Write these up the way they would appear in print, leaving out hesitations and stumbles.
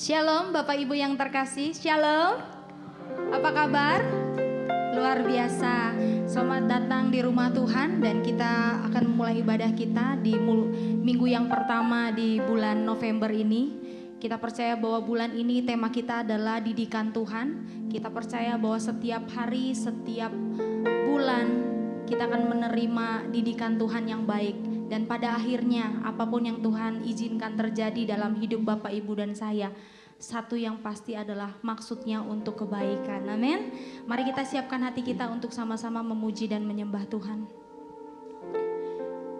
Shalom Bapak Ibu yang terkasih, Shalom. Apa kabar? Luar biasa. Selamat datang di rumah Tuhan dan kita akan memulai ibadah kita di minggu yang pertama di bulan November ini. Kita percaya bahwa bulan ini tema kita adalah didikan Tuhan. Kita percaya bahwa setiap hari, setiap bulan kita akan menerima didikan Tuhan yang baik. Dan pada akhirnya apapun yang Tuhan izinkan terjadi dalam hidup Bapak Ibu dan saya, satu yang pasti adalah maksudnya untuk kebaikan. Amin. Mari kita siapkan hati kita untuk sama-sama memuji dan menyembah Tuhan.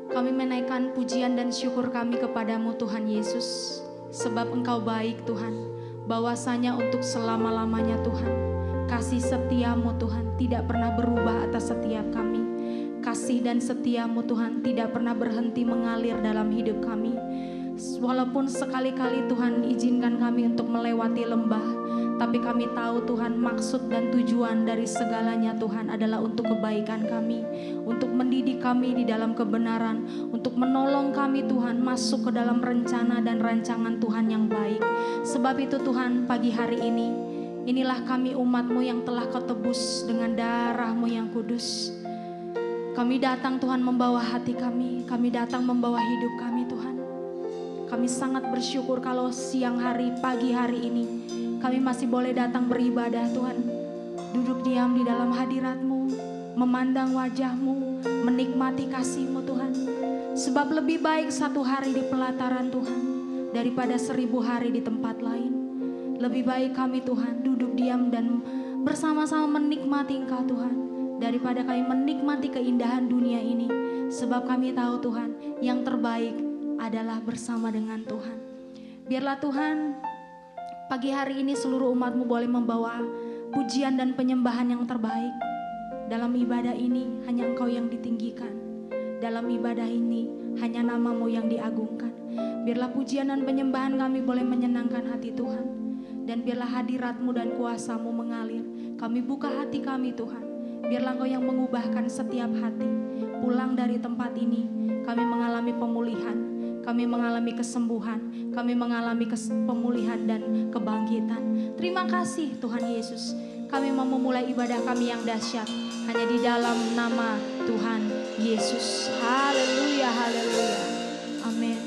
Kami menaikkan pujian dan syukur kami kepadamu Tuhan Yesus, sebab Engkau baik Tuhan, bahwasanya untuk selama-lamanya Tuhan, kasih setiamu Tuhan tidak pernah berubah atas setiap kami. Kasih dan setiamu Tuhan tidak pernah berhenti mengalir dalam hidup kami. Walaupun sekali-kali Tuhan izinkan kami untuk melewati lembah, tapi kami tahu Tuhan maksud dan tujuan dari segalanya Tuhan adalah untuk kebaikan kami, untuk mendidik kami di dalam kebenaran, untuk menolong kami Tuhan masuk ke dalam rencana dan rancangan Tuhan yang baik. Sebab itu Tuhan, pagi hari ini, inilah kami umat-Mu yang telah Kau tebus dengan darah-Mu yang kudus. Kami datang Tuhan membawa hati kami datang membawa hidup kami Tuhan. Kami sangat bersyukur kalau siang hari, pagi hari ini kami masih boleh datang beribadah Tuhan. Duduk diam di dalam hadirat-Mu, memandang wajah-Mu, menikmati kasih-Mu Tuhan. Sebab lebih baik satu hari di pelataran Tuhan daripada 1000 hari di tempat lain. Lebih baik kami Tuhan duduk diam dan bersama-sama menikmati Engkau Tuhan, daripada kami menikmati keindahan dunia ini. Sebab kami tahu Tuhan, yang terbaik adalah bersama dengan Tuhan. Biarlah Tuhan, pagi hari ini seluruh umat-Mu boleh membawa pujian dan penyembahan yang terbaik. Dalam ibadah ini hanya Engkau yang ditinggikan. Dalam ibadah ini hanya nama-Mu yang diagungkan. Biarlah pujian dan penyembahan kami boleh menyenangkan hati Tuhan. Dan biarlah hadirat-Mu dan kuasa-Mu mengalir. Kami buka hati kami Tuhan. Biarlah Engkau yang mengubahkan setiap hati. Pulang dari tempat ini, kami mengalami pemulihan, kami mengalami kesembuhan, kami mengalami pemulihan dan kebangkitan. Terima kasih Tuhan Yesus. Kami mau memulai ibadah kami yang dahsyat hanya di dalam nama Tuhan Yesus. Haleluya, haleluya. Amin.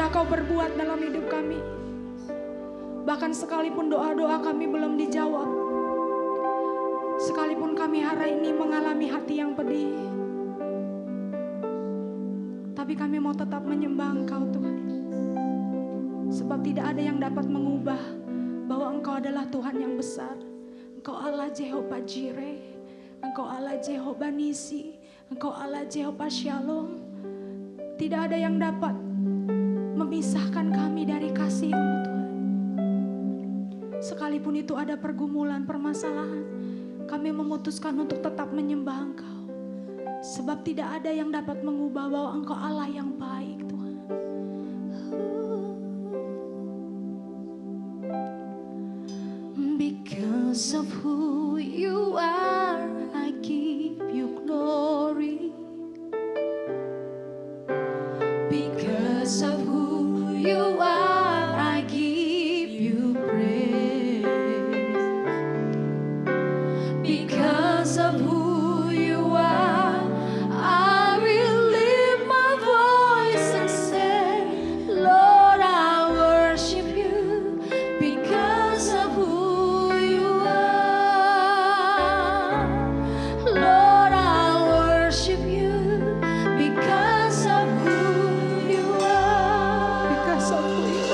sudah Kau berbuat dalam hidup kami. Bahkan sekalipun doa-doa kami belum dijawab, sekalipun kami hari ini mengalami hati yang pedih, tapi kami mau tetap menyembah Engkau Tuhan. Sebab tidak ada yang dapat mengubah bahwa Engkau adalah Tuhan yang besar. Engkau Allah Jehovah Jireh, Engkau Allah Jehovah Nisi, Engkau Allah Jehovah Shalom. Tidak ada yang dapat memisahkan kami dari kasih-Mu Tuhan. Sekalipun itu ada pergumulan, permasalahan, kami memutuskan untuk tetap menyembah Engkau. Sebab tidak ada yang dapat mengubah bahwa Engkau Allah yang baik Tuhan. Because of who you are, I give you glory. Because of who you are, I give you praise. Because of who you are, I will lift my voice and say, Lord, I worship you. Because of who you are, Lord, I worship you. Because of who you are, because of who you are.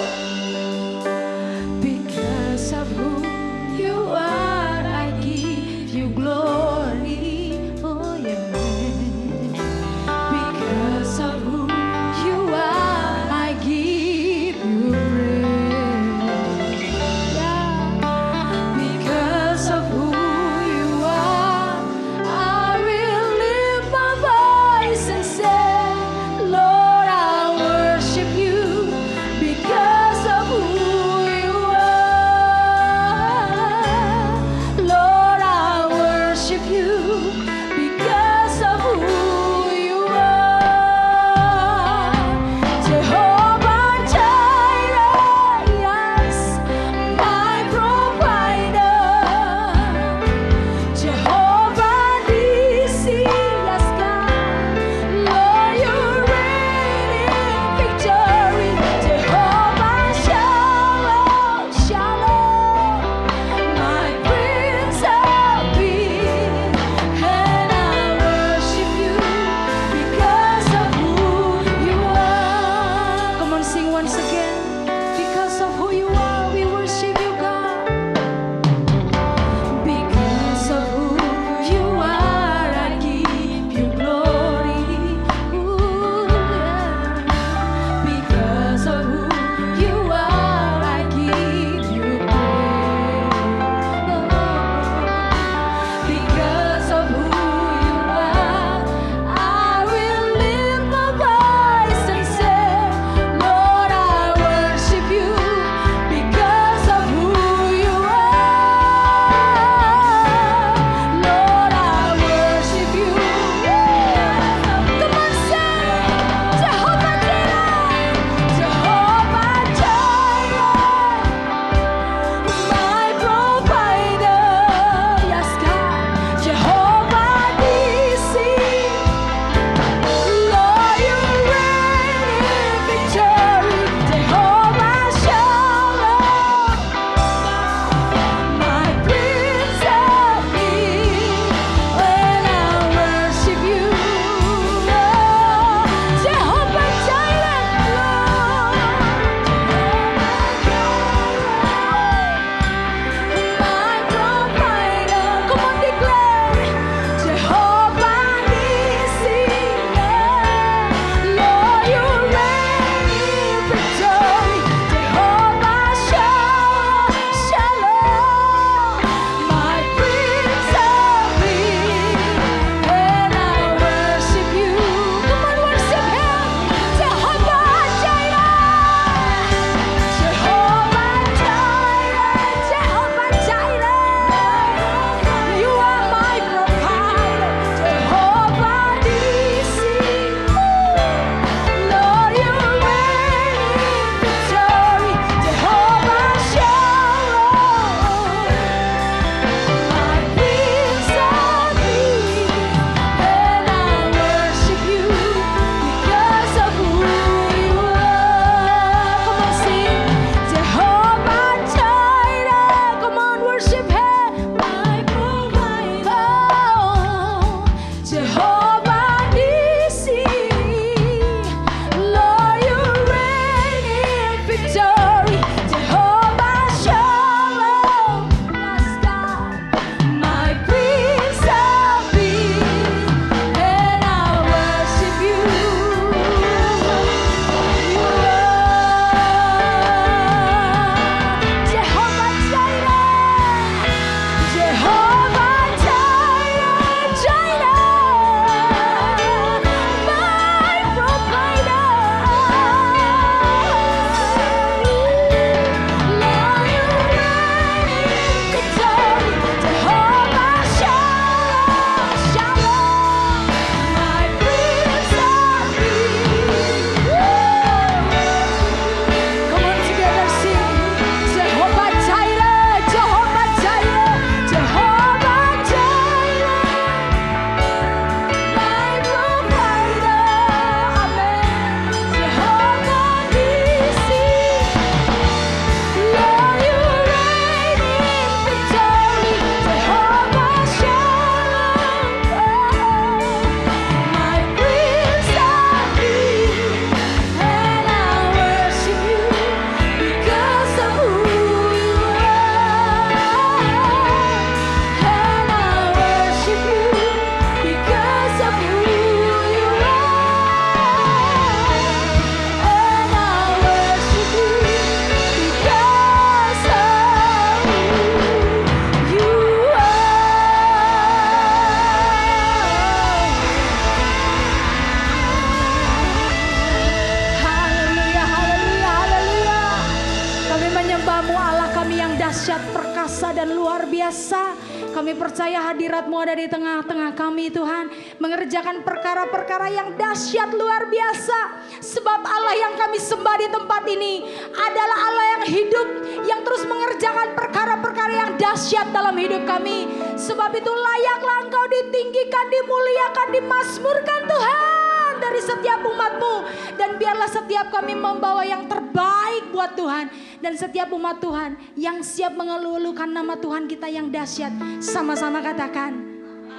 biasa. Kami percaya hadirat-Mu ada di tengah-tengah kami Tuhan, mengerjakan perkara-perkara yang dahsyat luar biasa. Sebab Allah yang kami sembah di tempat ini adalah Allah yang hidup, yang terus mengerjakan perkara-perkara yang dahsyat dalam hidup kami. Sebab itu layaklah Engkau ditinggikan, dimuliakan, dimasmurkan Tuhan dari setiap umat-Mu. Dan biarlah setiap kami membawa yang terbaik buat Tuhan. Dan setiap umat Tuhan yang siap mengeluh-elukan nama Tuhan kita yang dahsyat, sama-sama katakan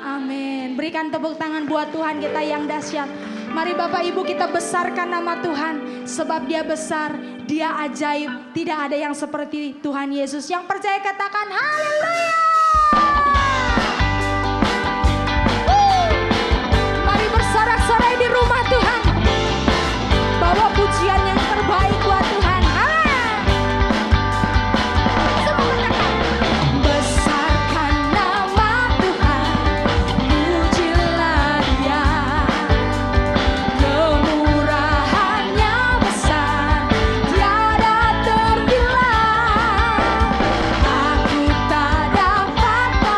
amin. Berikan tepuk tangan buat Tuhan kita yang dahsyat. Mari Bapak Ibu kita besarkan nama Tuhan, sebab Dia besar, Dia ajaib. Tidak ada yang seperti Tuhan Yesus. Yang percaya katakan haleluya. Mari bersorak-sorai di rumah Tuhan, bawa pujian yang terbaik buat Tuhan. Dapat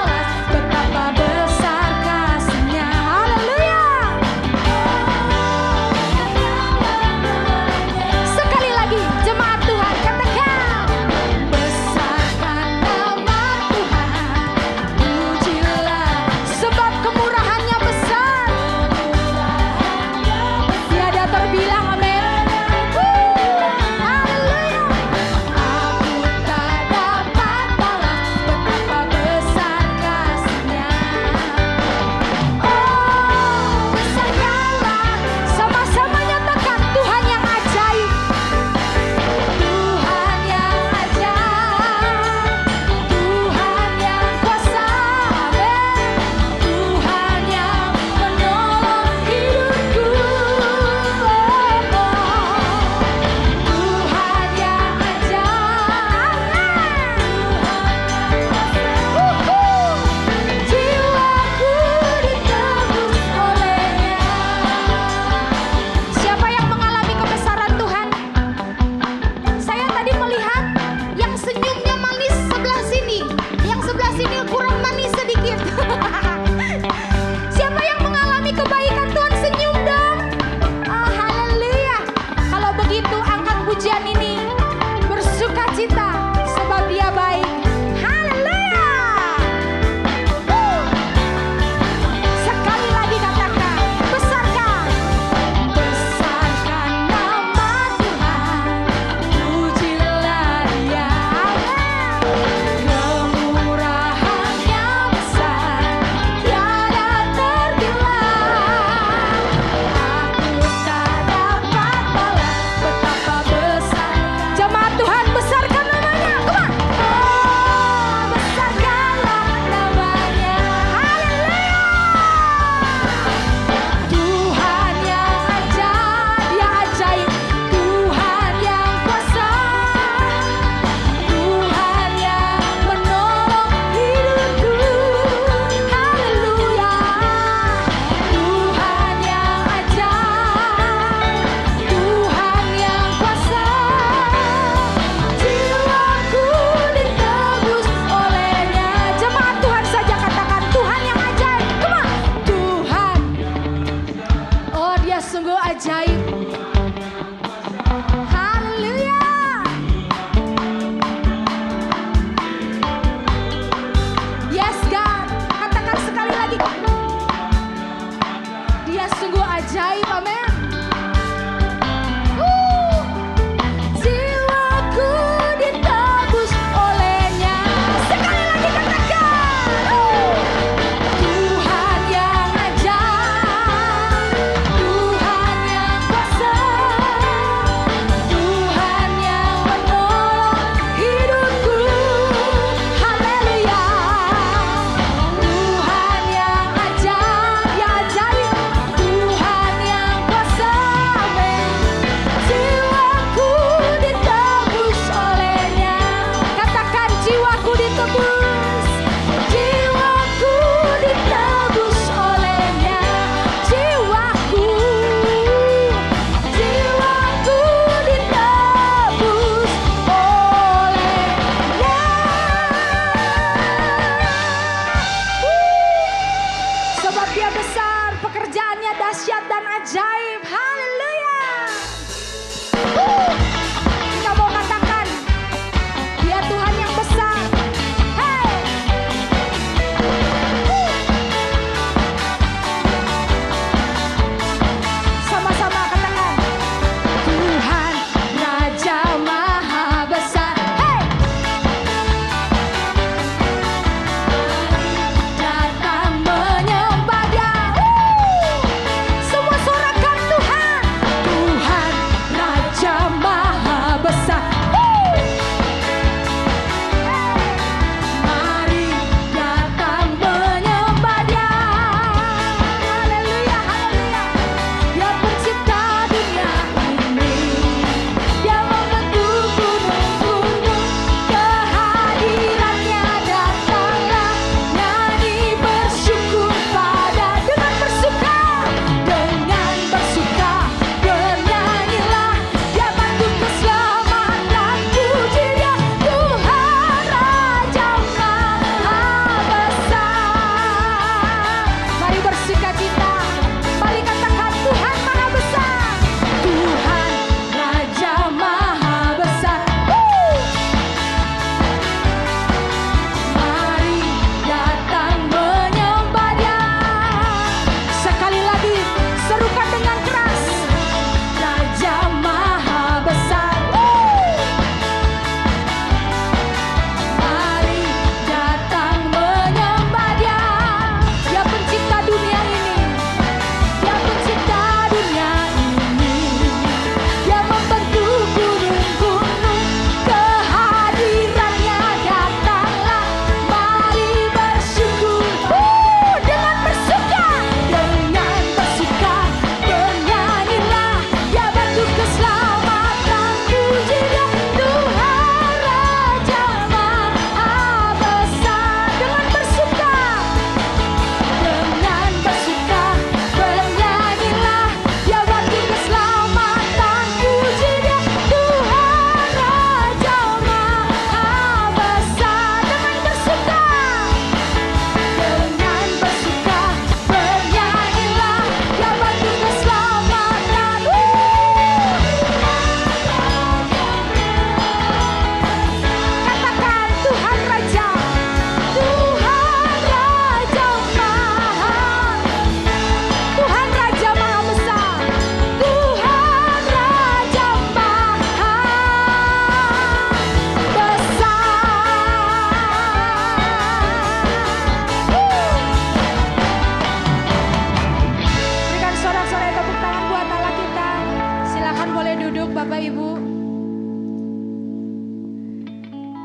duduk Bapak Ibu.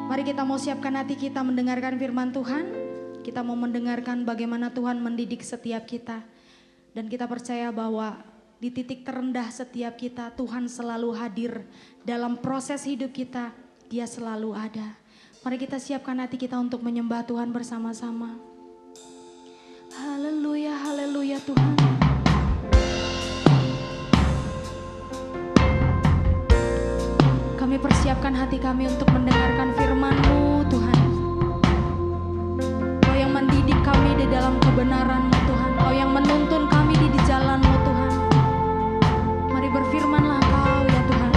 Mari kita mau siapkan hati kita mendengarkan firman Tuhan. Kita mau mendengarkan bagaimana Tuhan mendidik setiap kita. Dan kita percaya bahwa di titik terendah setiap kita Tuhan selalu hadir dalam proses hidup kita. Dia selalu ada. Mari kita siapkan hati kita untuk menyembah Tuhan bersama-sama. Haleluya, haleluya Tuhan. Kami persiapkan hati kami untuk mendengarkan firman-Mu Tuhan. Kau yang mendidik kami di dalam kebenaran-Mu Tuhan. Kau yang menuntun kami di jalan-Mu Tuhan. Mari berfirmanlah Kau ya Tuhan.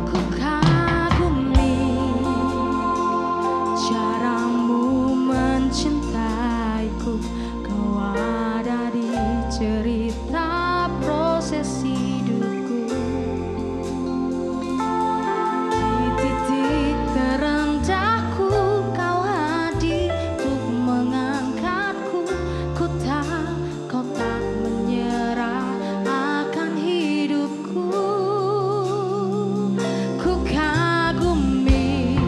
Ku kagumi caramu mencintaiku. Kau ada di cerita proses hidupku. Di titik terendahku Kau hadir untuk mengangkatku. Ku tahu Kau tak menyerah akan hidupku. Ku kagumi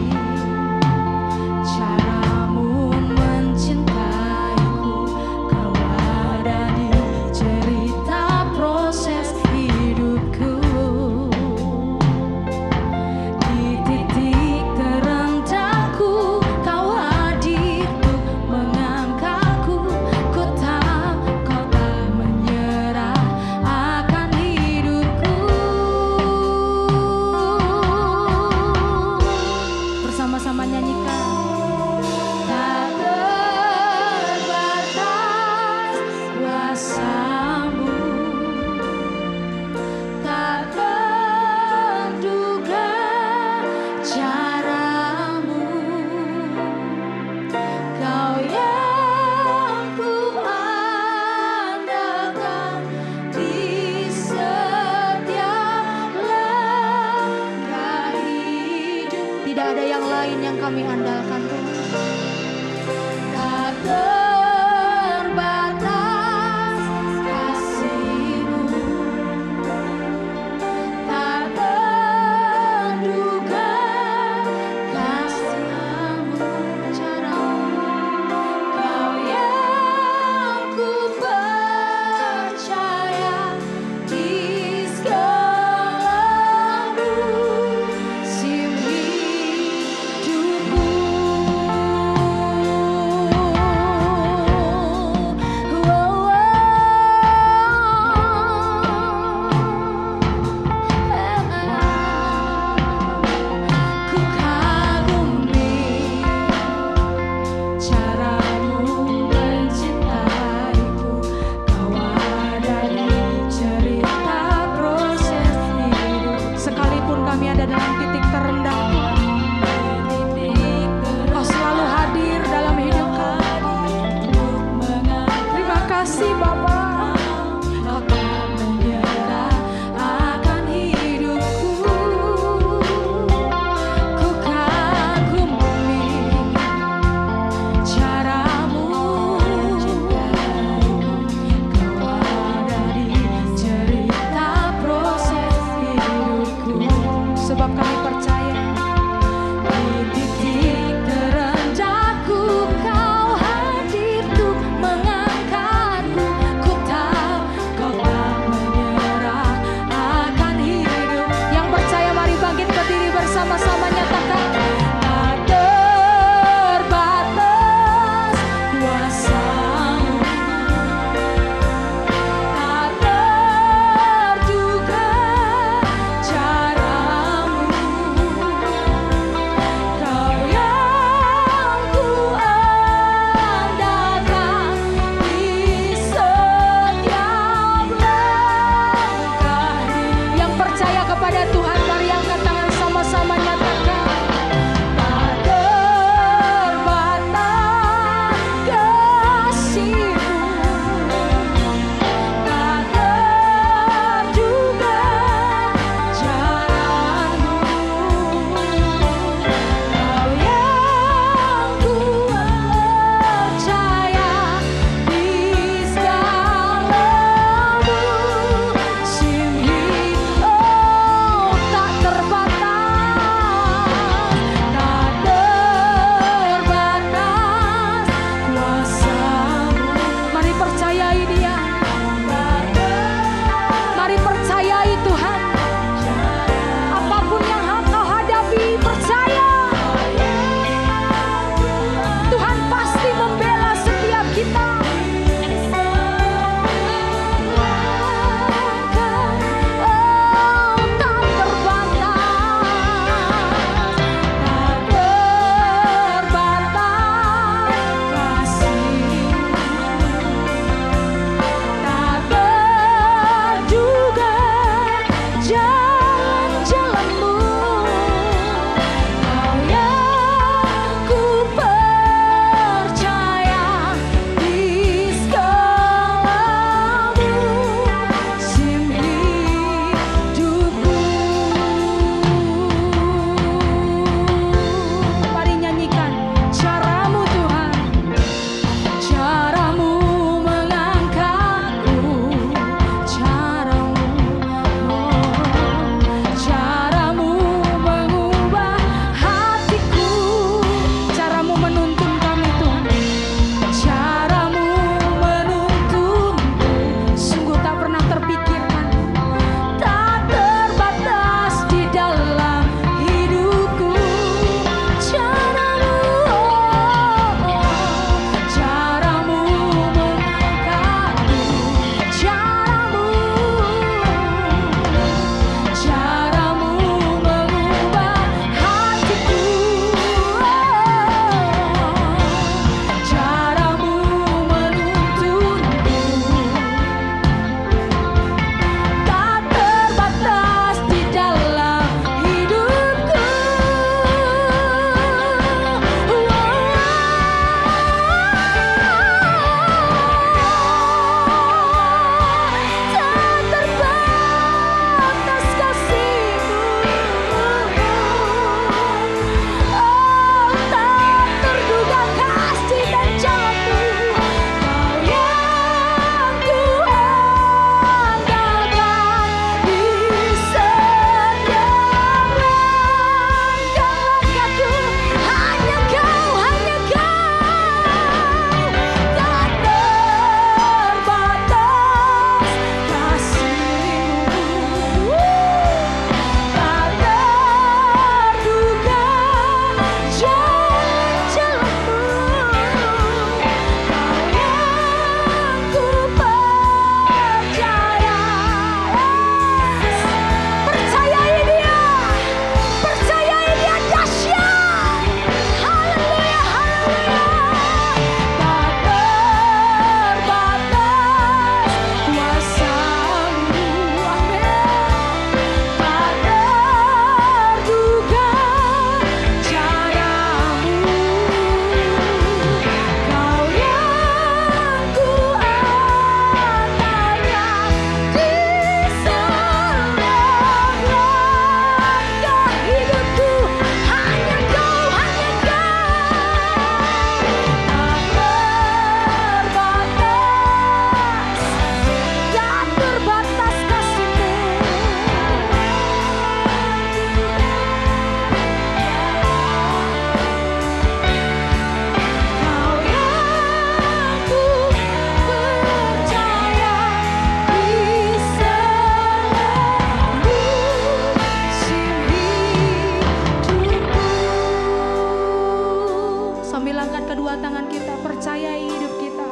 Sambil angkat kedua tangan kita, percayai hidup kita.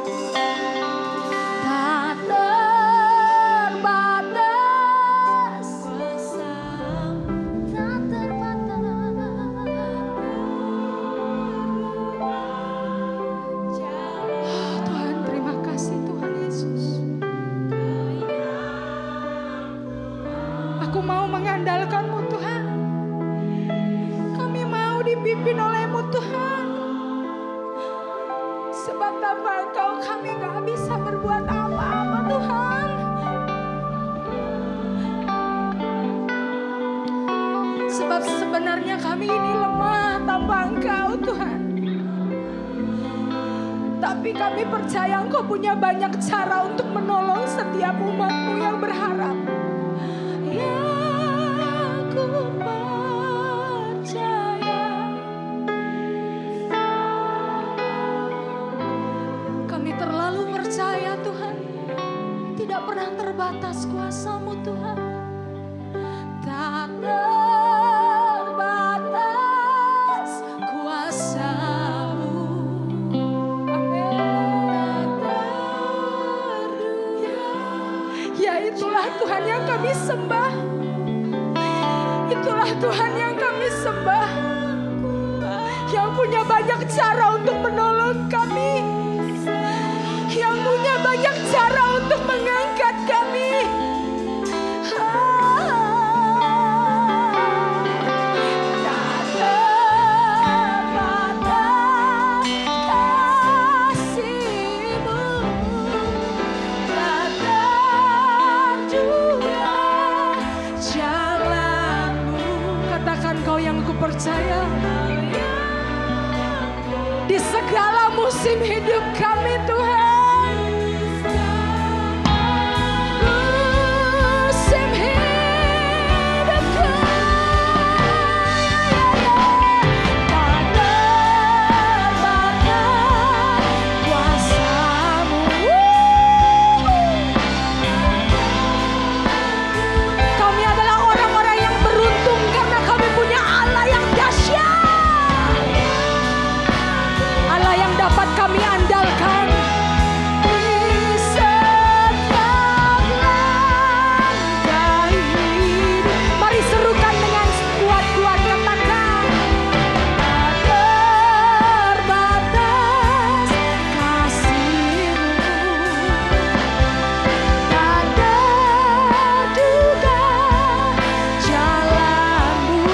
Tak terbatas kuasa-Mu, tak terbatas. Tuhan, terima kasih Tuhan Yesus. Aku mau mengandalkan-Mu Tuhan. Kami mau dipimpin oleh-Mu Tuhan. Sebab tanpa Engkau kami gak bisa berbuat apa-apa Tuhan. Sebab sebenarnya kami ini lemah tanpa Engkau Tuhan. Tapi kami percaya Engkau punya banyak cara untuk menolong setiap umat-Mu yang berharap. Ya, aku percaya. Kami terlalu percaya Tuhan. Tidak pernah terbatas kuasa-Mu Tuhan. Tak terbatas kuasa-Mu. Ya, itulah Tuhan yang kami sembah. Itulah Tuhan yang kami sembah. Yang punya banyak cara untuk menolong kami. Yang punya banyak cara untuk mengangkat kami. Tak terbatas kasih-Mu, tak terduga jalan-Mu. Katakan, Kau yang ku percaya. Di segala musim hidup kami Tuhan. Musim hidupku. Tak terbatas kuasa-Mu. Kami adalah orang-orang yang beruntung karena kami punya Allah yang dahsyat. Allah yang dapat kami andalkan di setiap langkah hidup. Mari serukan dengan kuat-kuat, katakan. Tak terbatas kasih-Mu, tak terduga jalan-Mu.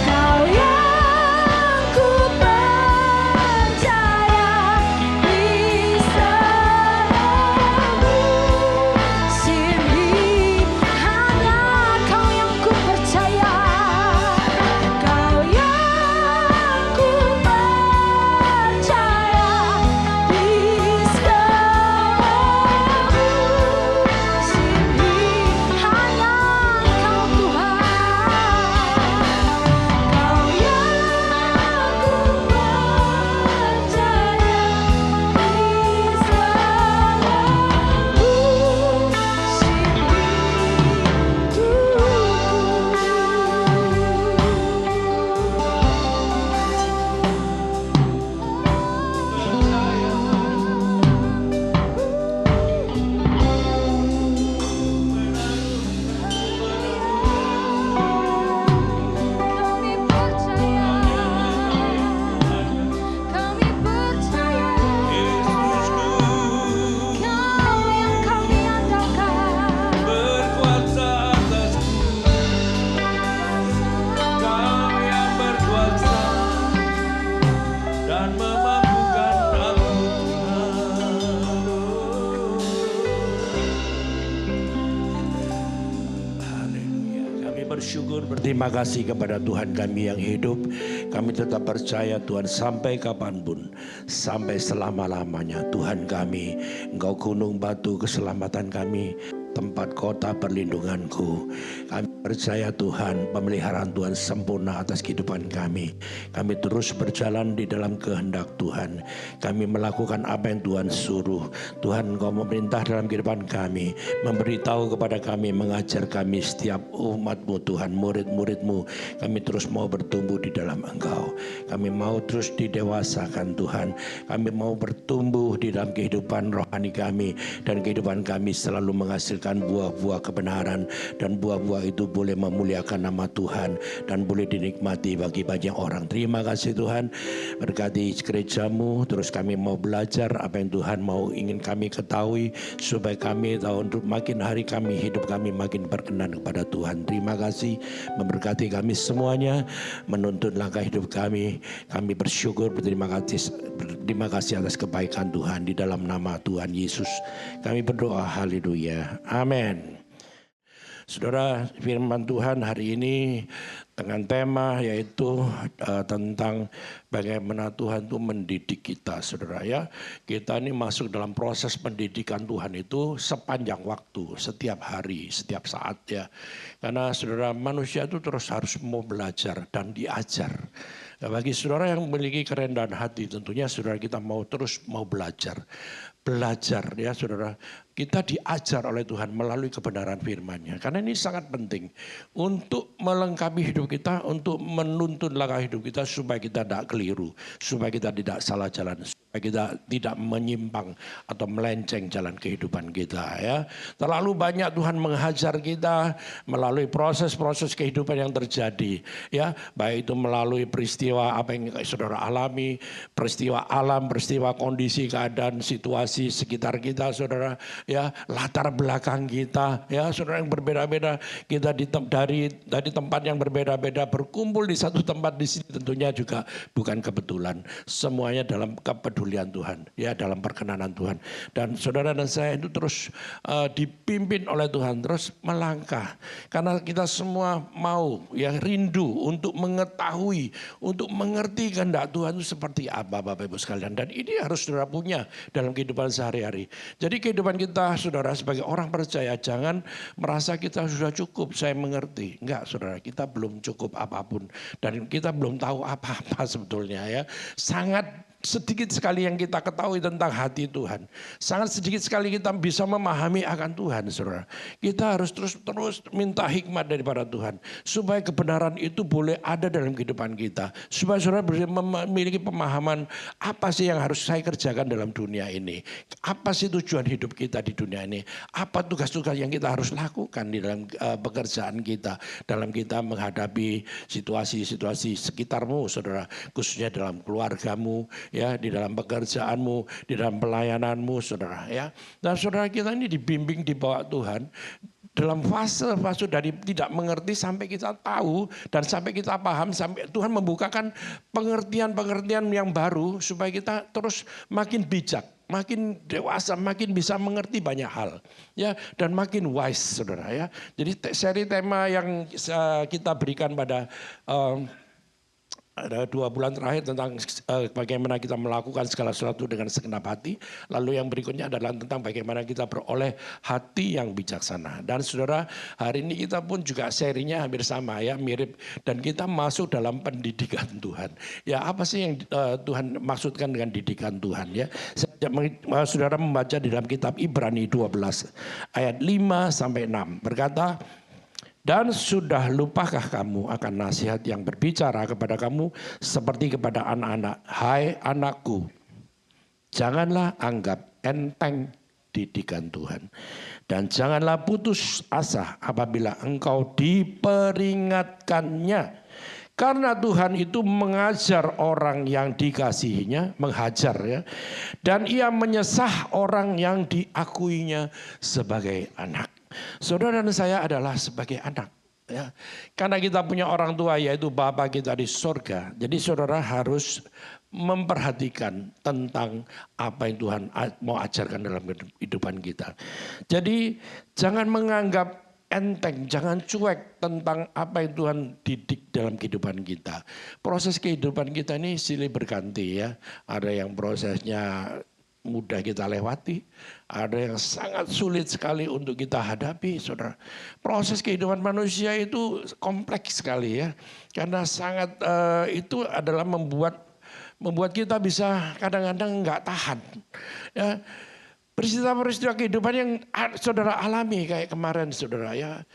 Kau yang ku percaya, di sana-Mu sini hanya Kau yang ku percaya. Kau yang ku percaya, di sana-Mu sini hanya Kau Tuhan. Kau yang ku percaya, di kami percaya. Kau yang kami andalkan. Berkuasa atasku, Kau yang berkuasa dan memampukan aku Tuhan. Haleluya. Kami bersyukur, berterima kasih kepada Tuhan kami yang hidup. Kami tetap percaya Tuhan sampai kapanpun, sampai selama-lamanya Tuhan kami, Engkau gunung batu keselamatan kami. tempat kota perlindunganku. Kami percaya Tuhan, pemeliharaan Tuhan sempurna atas kehidupan kami. Kami terus berjalan di dalam kehendak Tuhan. Kami melakukan apa yang Tuhan suruh. Tuhan, Engkau memerintah dalam kehidupan kami, memberitahu kepada kami, mengajar kami setiap umat-Mu Tuhan, murid-murid-Mu. Kami terus mau bertumbuh di dalam Engkau. Kami mau terus didewasakan Tuhan. Kami mau bertumbuh di dalam kehidupan rohani kami, dan kehidupan kami selalu menghasilkan buah-buah kebenaran, dan buah-buah itu boleh memuliakan nama Tuhan dan boleh dinikmati bagi banyak orang. Terima kasih Tuhan, berkati gerejamu. Terus kami mau belajar apa yang Tuhan mau ingin kami ketahui, supaya kami tahu untuk makin hari kami, hidup kami makin berkenan kepada Tuhan. Terima kasih, memberkati kami semuanya, menuntun langkah hidup kami. Kami bersyukur, berterima kasih atas kebaikan Tuhan. Di dalam nama Tuhan Yesus kami berdoa, haleluya, amin. Saudara, firman Tuhan hari ini dengan tema yaitu tentang bagaimana Tuhan itu mendidik kita, saudara ya. Kita ini masuk dalam proses pendidikan Tuhan itu sepanjang waktu, setiap hari, setiap saat ya. Karena saudara, manusia itu terus harus mau belajar dan diajar. Nah, bagi saudara yang memiliki kerendahan hati, tentunya saudara kita mau terus mau belajar ya saudara. Kita diajar oleh Tuhan melalui kebenaran firman-Nya. Karena ini sangat penting untuk melengkapi hidup kita, untuk menuntun langkah hidup kita supaya kita tidak keliru, supaya kita tidak salah jalan, supaya kita tidak menyimpang atau melenceng jalan kehidupan kita ya. Terlalu banyak Tuhan menghajar kita melalui proses-proses kehidupan yang terjadi ya, baik itu melalui peristiwa apa yang saudara alami, peristiwa alam, peristiwa kondisi, keadaan, situasi sekitar kita saudara ya, latar belakang kita ya saudara yang berbeda-beda. Kita dari tempat yang berbeda-beda berkumpul di satu tempat di sini tentunya juga bukan kebetulan. Semuanya dalam kepedulian Tuhan ya, dalam perkenanan Tuhan. Dan saudara dan saya itu terus dipimpin oleh Tuhan, terus melangkah. Karena kita semua mau ya, rindu untuk mengetahui, untuk mengerti kehendak Tuhan itu seperti apa Bapak Ibu sekalian. Dan ini harus saudara punya dalam kehidupan sehari-hari. Jadi kehidupan kita saudara sebagai orang percaya, jangan merasa kita sudah cukup, saya mengerti. Enggak saudara, kita belum cukup apapun. Dan kita belum tahu apa-apa sebetulnya ya. Sangat sedikit sekali yang kita ketahui tentang hati Tuhan. Sangat sedikit sekali kita bisa memahami akan Tuhan saudara. Kita harus terus minta hikmat daripada Tuhan. Supaya kebenaran itu boleh ada dalam kehidupan kita. Supaya saudara memiliki pemahaman apa sih yang harus saya kerjakan dalam dunia ini. Apa sih tujuan hidup kita di dunia ini. Apa tugas-tugas yang kita harus lakukan di dalam pekerjaan kita. Dalam kita menghadapi situasi-situasi sekitarmu saudara. Khususnya dalam keluargamu ya, di dalam pekerjaanmu, di dalam pelayananmu saudara ya. Dan saudara kita ini dibimbing di bawah Tuhan dalam fase-fase dari tidak mengerti sampai kita tahu dan sampai kita paham, sampai Tuhan membukakan pengertian-pengertian yang baru supaya kita terus makin bijak, makin dewasa, makin bisa mengerti banyak hal ya, dan makin wise saudara ya. Jadi seri tema yang kita berikan pada ada 2 bulan terakhir tentang bagaimana kita melakukan segala sesuatu dengan segenap hati. Lalu yang berikutnya adalah tentang bagaimana kita beroleh hati yang bijaksana. Dan saudara, hari ini kita pun juga serinya hampir sama ya, mirip. Dan kita masuk dalam pendidikan Tuhan. Ya, apa sih yang Tuhan maksudkan dengan didikan Tuhan ya? Saudara membaca di dalam kitab Ibrani 12 ayat 5 sampai 6 berkata, dan sudah lupakah kamu akan nasihat yang berbicara kepada kamu seperti kepada anak-anak? Hai anakku, janganlah anggap enteng didikan Tuhan. Dan janganlah putus asa apabila engkau diperingatkannya. Karena Tuhan itu mengajar orang yang dikasihinya, menghajar ya. Dan ia menyesah orang yang diakuinya sebagai anak. Saudara dan saya adalah sebagai anak. Ya. Karena kita punya orang tua yaitu Bapa kita di sorga. Jadi saudara harus memperhatikan tentang apa yang Tuhan mau ajarkan dalam kehidupan kita. Jadi jangan menganggap enteng, jangan cuek tentang apa yang Tuhan didik dalam kehidupan kita. Proses kehidupan kita ini silih berganti ya. Ada yang prosesnya mudah kita lewati, ada yang sangat sulit sekali untuk kita hadapi, saudara. Proses kehidupan manusia itu kompleks sekali ya, karena sangat itu adalah membuat kita bisa kadang-kadang nggak tahan. Ya, peristiwa-peristiwa kehidupan yang saudara alami kayak kemarin, saudara ya.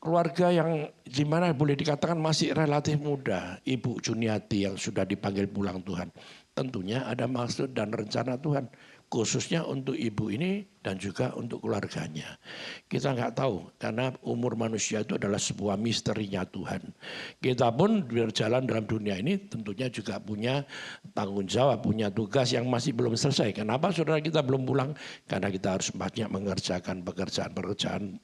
Keluarga yang dimana boleh dikatakan masih relatif muda, Ibu Juniati yang sudah dipanggil pulang Tuhan. Tentunya ada maksud dan rencana Tuhan, khususnya untuk ibu ini dan juga untuk keluarganya. Kita nggak tahu, karena umur manusia itu adalah sebuah misterinya Tuhan. Kita pun berjalan dalam dunia ini tentunya juga punya tanggung jawab, punya tugas yang masih belum selesai. Kenapa saudara kita belum pulang? Karena kita harus banyak mengerjakan pekerjaan-pekerjaan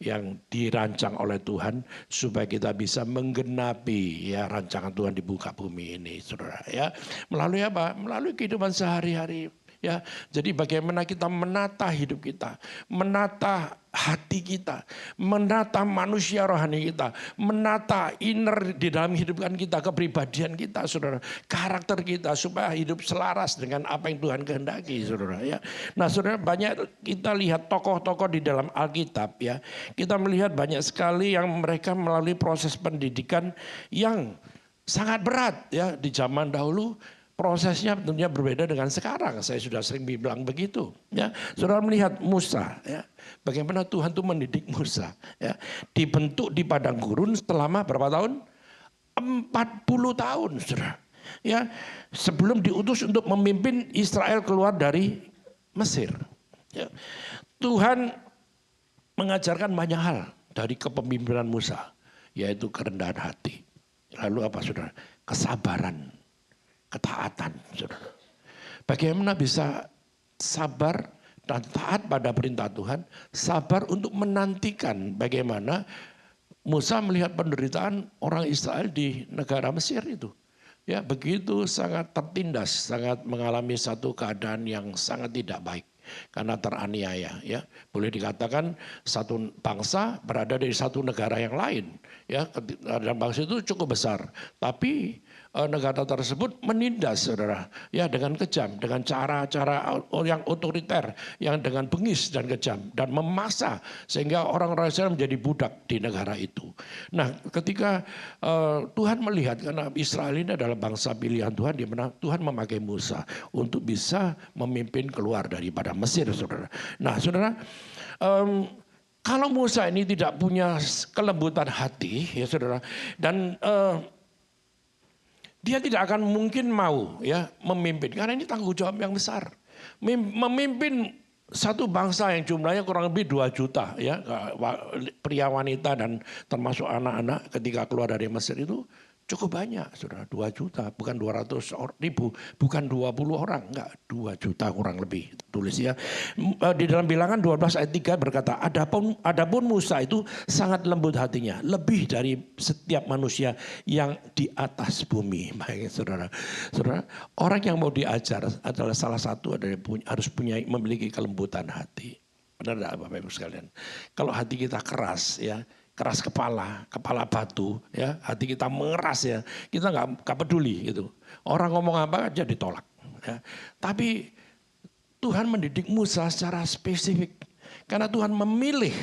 yang dirancang oleh Tuhan supaya kita bisa menggenapi ya rancangan Tuhan di muka bumi ini, saudara ya. Melalui apa? Melalui kehidupan sehari-hari. Ya, jadi bagaimana kita menata hidup kita, menata hati kita, menata manusia rohani kita, menata inner di dalam kehidupan kita, kepribadian kita, saudara, karakter kita supaya hidup selaras dengan apa yang Tuhan kehendaki, saudara. Ya, nah, saudara, banyak kita lihat tokoh-tokoh di dalam Alkitab, ya, kita melihat banyak sekali yang mereka melalui proses pendidikan yang sangat berat, ya, di zaman dahulu. Prosesnya tentunya berbeda dengan sekarang. Saya sudah sering bilang begitu. Ya, saudara melihat Musa, ya, bagaimana Tuhan tuh mendidik Musa. Ya, dibentuk di padang gurun selama berapa tahun? 40 tahun, saudara. Ya, sebelum diutus untuk memimpin Israel keluar dari Mesir. Ya, Tuhan mengajarkan banyak hal dari kepemimpinan Musa, yaitu kerendahan hati. Lalu apa, saudara? Kesabaran. Ketaatan, saudara. Bagaimana bisa sabar dan taat pada perintah Tuhan, sabar untuk menantikan bagaimana Musa melihat penderitaan orang Israel di negara Mesir itu. Ya, begitu sangat tertindas, sangat mengalami satu keadaan yang sangat tidak baik karena teraniaya, ya. Boleh dikatakan satu bangsa berada di satu negara yang lain, ya. Dan bangsa itu cukup besar, tapi negara tersebut menindas, saudara, ya, dengan kejam, dengan cara-cara yang otoriter, yang dengan bengis dan kejam dan memaksa sehingga orang-orang Israel menjadi budak di negara itu. Nah, ketika Tuhan melihat karena Israel ini adalah bangsa pilihan Tuhan, di mana Tuhan memakai Musa untuk bisa memimpin keluar daripada Mesir, saudara. Nah, saudara, kalau Musa ini tidak punya kelembutan hati, ya, saudara, dan dia tidak akan mungkin mau, ya, memimpin karena ini tanggung jawab yang besar. Memimpin satu bangsa yang jumlahnya kurang lebih 2 juta, ya, pria wanita dan termasuk anak-anak ketika keluar dari Mesir itu cukup banyak, saudara. 2 juta, bukan 200 ribu, bukan 20 orang, enggak, 2 juta kurang lebih. Tulis, ya. Di dalam Bilangan 12 ayat 3 berkata, adapun Musa itu sangat lembut hatinya, lebih dari setiap manusia yang di atas bumi. Baik, saudara. Saudara, orang yang mau diajar adalah salah satu harus memiliki kelembutan hati. Benar enggak, Bapak Ibu sekalian? Kalau hati kita keras, ya, keras kepala batu, ya, hati kita mengeras, ya, kita nggak peduli gitu. Orang ngomong apa aja ditolak. Ya. Tapi Tuhan mendidik Musa secara spesifik karena Tuhan memilih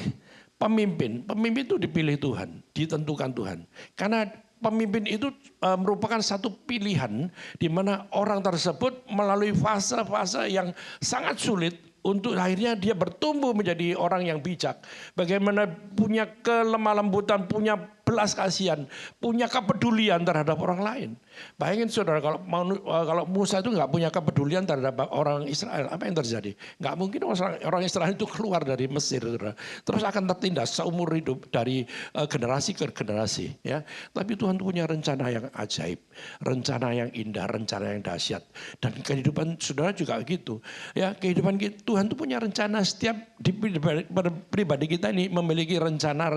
pemimpin. Pemimpin itu dipilih Tuhan, ditentukan Tuhan. Karena pemimpin itu merupakan satu pilihan di mana orang tersebut melalui fase-fase yang sangat sulit untuk akhirnya dia bertumbuh menjadi orang yang bijak. Bagaimana punya kelemah lembutan, punya belas kasihan, punya kepedulian terhadap orang lain. Bayangin, saudara, kalau Musa itu nggak punya kepedulian terhadap orang Israel, apa yang terjadi? Nggak mungkin orang Israel itu keluar dari Mesir, saudara. Terus akan tertindas seumur hidup dari generasi ke generasi. Ya. Tapi Tuhan punya rencana yang ajaib, rencana yang indah, rencana yang dahsyat. Dan kehidupan saudara juga gitu. Ya, kehidupan kita, Tuhan itu punya rencana setiap di pribadi kita ini memiliki rencana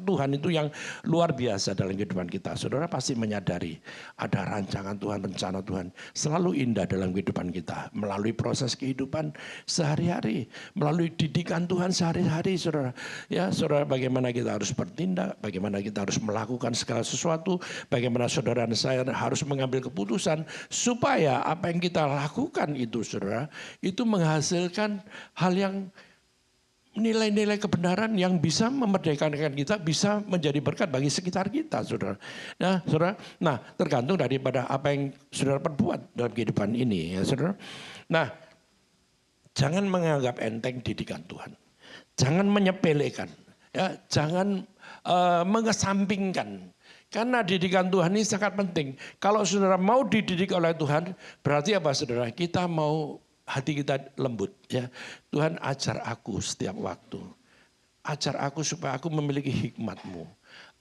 Tuhan itu yang luar biasa dalam kehidupan kita. Saudara pasti menyadari ada rancangan Tuhan, rencana Tuhan selalu indah dalam kehidupan kita. Melalui proses kehidupan sehari-hari, melalui didikan Tuhan sehari-hari, saudara. Ya, saudara, bagaimana kita harus bertindak, bagaimana kita harus melakukan segala sesuatu, bagaimana saudara dan saya harus mengambil keputusan supaya apa yang kita lakukan itu, saudara, itu menghasilkan hal yang nilai-nilai kebenaran yang bisa memerdekakan kita, bisa menjadi berkat bagi sekitar kita, saudara. Nah, saudara, tergantung daripada apa yang saudara perbuat dalam kehidupan ini, ya, saudara. Nah, jangan menganggap enteng didikan Tuhan, jangan menyepelekan, ya, jangan mengesampingkan. Karena didikan Tuhan ini sangat penting. Kalau saudara mau dididik oleh Tuhan, berarti apa, saudara? Kita mau hati kita lembut, ya. Tuhan, ajar aku setiap waktu. Ajar aku supaya aku memiliki hikmat-Mu.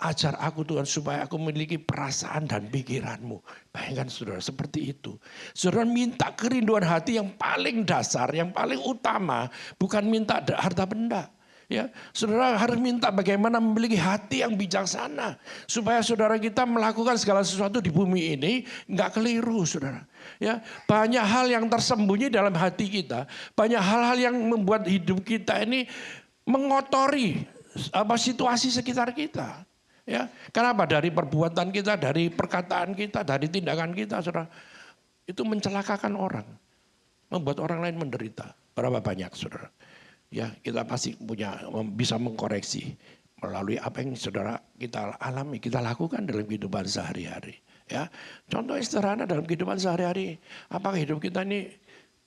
Ajar aku, Tuhan, supaya aku memiliki perasaan dan pikiran-Mu. Bayangkan, saudara, seperti itu. Saudara minta kerinduan hati yang paling dasar, yang paling utama, bukan minta harta benda. Ya, saudara harus minta bagaimana memiliki hati yang bijaksana supaya saudara kita melakukan segala sesuatu di bumi ini nggak keliru, saudara. Ya, banyak hal yang tersembunyi dalam hati kita, banyak hal-hal yang membuat hidup kita ini mengotori situasi sekitar kita. Ya, kenapa? Dari perbuatan kita, dari perkataan kita, dari tindakan kita, saudara, itu mencelakakan orang, membuat orang lain menderita. Berapa banyak, saudara? Ya, kita pasti bisa mengkoreksi melalui apa yang saudara kita alami, kita lakukan dalam kehidupan sehari-hari. Ya, contoh sederhana dalam kehidupan sehari-hari, apakah hidup kita ini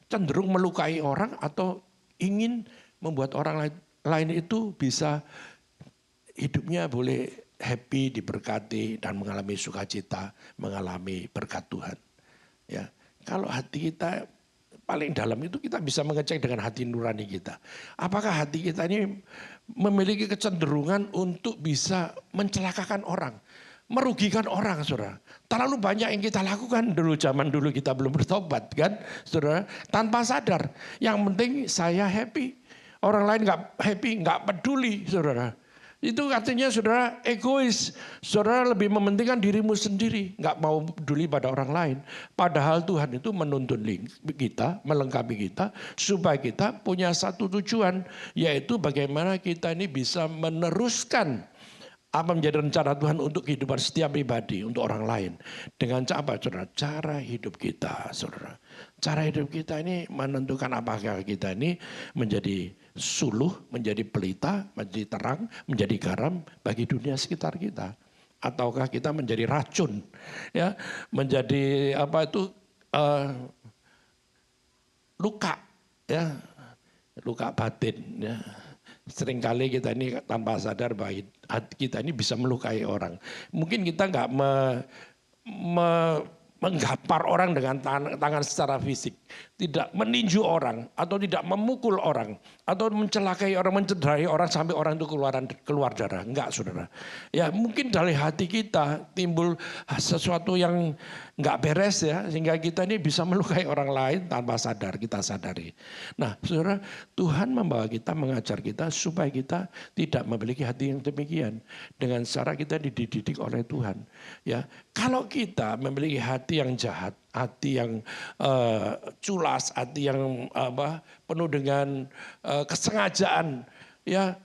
cenderung melukai orang atau ingin membuat orang lain itu bisa hidupnya boleh happy, diberkati dan mengalami sukacita, mengalami berkat Tuhan. Ya, kalau hati kita paling dalam itu kita bisa mengecek dengan hati nurani kita. Apakah hati kita ini memiliki kecenderungan untuk bisa mencelakakan orang, merugikan orang, saudara. Terlalu banyak yang kita lakukan zaman dulu kita belum bertobat, kan, saudara, tanpa sadar. Yang penting saya happy, orang lain nggak happy, nggak peduli, saudara. Itu artinya saudara egois, saudara lebih mementingkan dirimu sendiri, nggak mau peduli pada orang lain. Padahal Tuhan itu menuntun kita, melengkapi kita, supaya kita punya satu tujuan, yaitu bagaimana kita ini bisa meneruskan apa menjadi rencana Tuhan untuk kehidupan setiap pribadi, untuk orang lain. Dengan apa, saudara? Cara hidup kita, saudara. Cara hidup kita ini menentukan apakah kita ini menjadi suluh, menjadi pelita, menjadi terang, menjadi garam bagi dunia sekitar kita. Ataukah kita menjadi racun, ya, menjadi luka, ya, luka batin, ya. Seringkali kita ini tanpa sadar bahwa kita ini bisa melukai orang. Mungkin kita nggak menggapar orang dengan tangan secara fisik, tidak meninju orang atau tidak memukul orang atau mencelakai orang, mencederai orang sampai orang itu keluar darah. Enggak, saudara. Ya, mungkin dari hati kita timbul sesuatu yang enggak beres, ya, sehingga kita ini bisa melukai orang lain tanpa sadar, kita sadari. Nah, saudara, Tuhan membawa kita, mengajar kita supaya kita tidak memiliki hati yang demikian. Dengan cara kita dididik oleh Tuhan. Ya, kalau kita memiliki hati yang jahat, hati yang culas, hati yang penuh dengan kesengajaan, ya,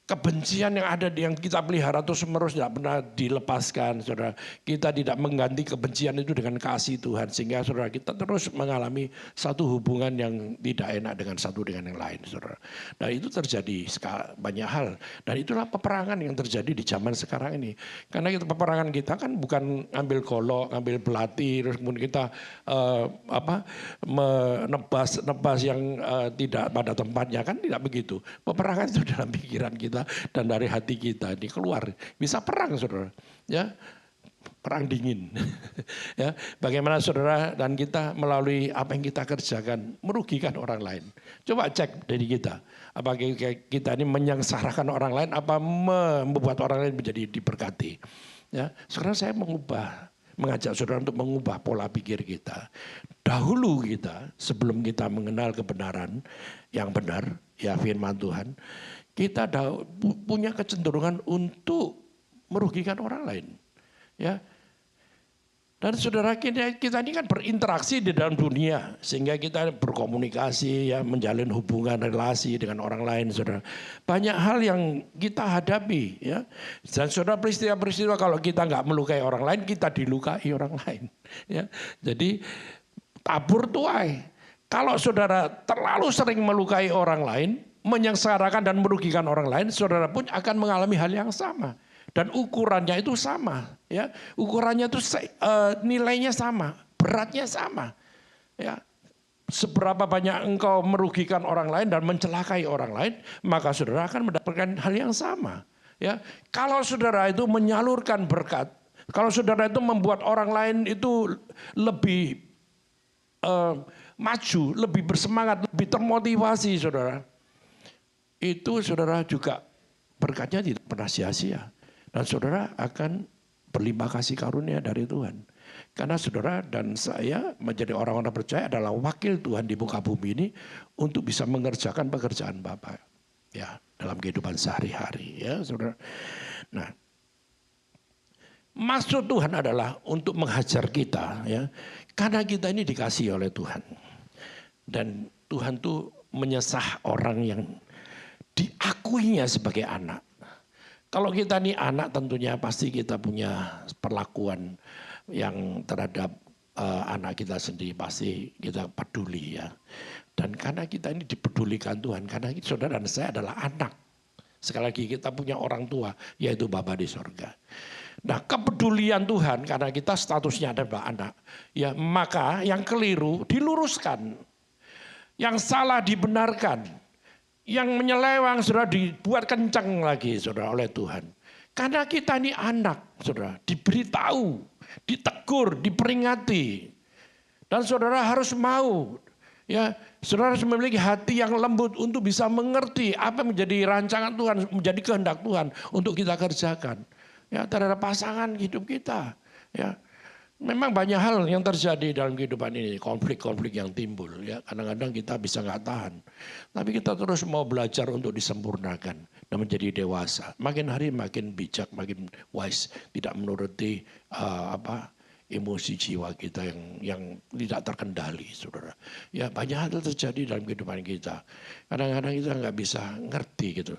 kebencian yang ada yang kita pelihara terus menerus tidak pernah dilepaskan, saudara. Kita tidak mengganti kebencian itu dengan kasih Tuhan, sehingga saudara kita terus mengalami satu hubungan yang tidak enak dengan satu dengan yang lain, saudara. Nah, itu terjadi banyak hal, dan itulah peperangan yang terjadi di zaman sekarang ini. Karena peperangan kita kan bukan ngambil golok, ngambil belati, terus kemudian kita menebas yang tidak pada tempatnya, kan tidak begitu. Peperangan itu dalam pikiran kita dan dari hati kita ini keluar, bisa perang, saudara, ya, perang dingin. Ya, bagaimana saudara dan kita melalui apa yang kita kerjakan merugikan orang lain. Coba cek dari kita, apakah kita ini menyengsarakan orang lain, apa membuat orang lain menjadi diberkati. Ya, sekarang saya mengajak saudara untuk mengubah pola pikir kita. Dahulu kita, sebelum kita mengenal kebenaran yang benar, ya, firman Tuhan, kita punya kecenderungan untuk merugikan orang lain. Ya. Dan saudara kita ini kan berinteraksi di dalam dunia sehingga kita berkomunikasi ya, menjalin hubungan relasi dengan orang lain, saudara. Banyak hal yang kita hadapi ya. Dan saudara, peristiwa-peristiwa kalau kita nggak melukai orang lain, kita dilukai orang lain. Ya. Jadi tabur tuai. Kalau saudara terlalu sering melukai orang lain, menyengsarakan dan merugikan orang lain, saudara pun akan mengalami hal yang sama. Dan ukurannya itu sama, ya. Ukurannya itu nilainya sama, beratnya sama. Ya. Seberapa banyak engkau merugikan orang lain dan mencelakai orang lain, maka saudara akan mendapatkan hal yang sama. Ya. Kalau saudara itu menyalurkan berkat, kalau saudara itu membuat orang lain itu lebih maju, lebih bersemangat, lebih termotivasi, saudara. Itu saudara juga berkatnya tidak pernah sia-sia. Dan saudara akan berlimpah kasih karunia dari Tuhan. Karena saudara dan saya menjadi orang-orang percaya adalah wakil Tuhan di muka bumi ini untuk bisa mengerjakan pekerjaan Bapa ya dalam kehidupan sehari-hari ya saudara. Nah, maksud Tuhan adalah untuk menghajar kita ya, karena kita ini dikasihi oleh Tuhan. Dan Tuhan tuh menyesah orang yang diakuinya sebagai anak. Kalau kita nih anak tentunya pasti kita punya perlakuan yang terhadap anak kita sendiri, pasti kita peduli ya. Dan karena kita ini dipedulikan Tuhan, karena saudara dan saya adalah anak. Sekali lagi kita punya orang tua yaitu Bapa di sorga. Nah kepedulian Tuhan karena kita statusnya adalah anak. Ya maka yang keliru diluruskan. Yang salah dibenarkan. Yang menyelewang saudara dibuat kencang lagi saudara oleh Tuhan. Karena kita ini anak saudara, diberitahu, ditegur, diperingati. Dan saudara harus mau ya, saudara harus memiliki hati yang lembut untuk bisa mengerti apa menjadi rancangan Tuhan, menjadi kehendak Tuhan untuk kita kerjakan. Ya terhadap pasangan hidup kita ya. Memang banyak hal yang terjadi dalam kehidupan ini, konflik-konflik yang timbul ya. Kadang-kadang kita bisa nggak tahan. Tapi kita terus mau belajar untuk disempurnakan dan menjadi dewasa. Makin hari makin bijak, makin wise, tidak menuruti emosi jiwa kita yang tidak terkendali, saudara. Ya banyak hal terjadi dalam kehidupan kita. Kadang-kadang kita nggak bisa ngerti gitu.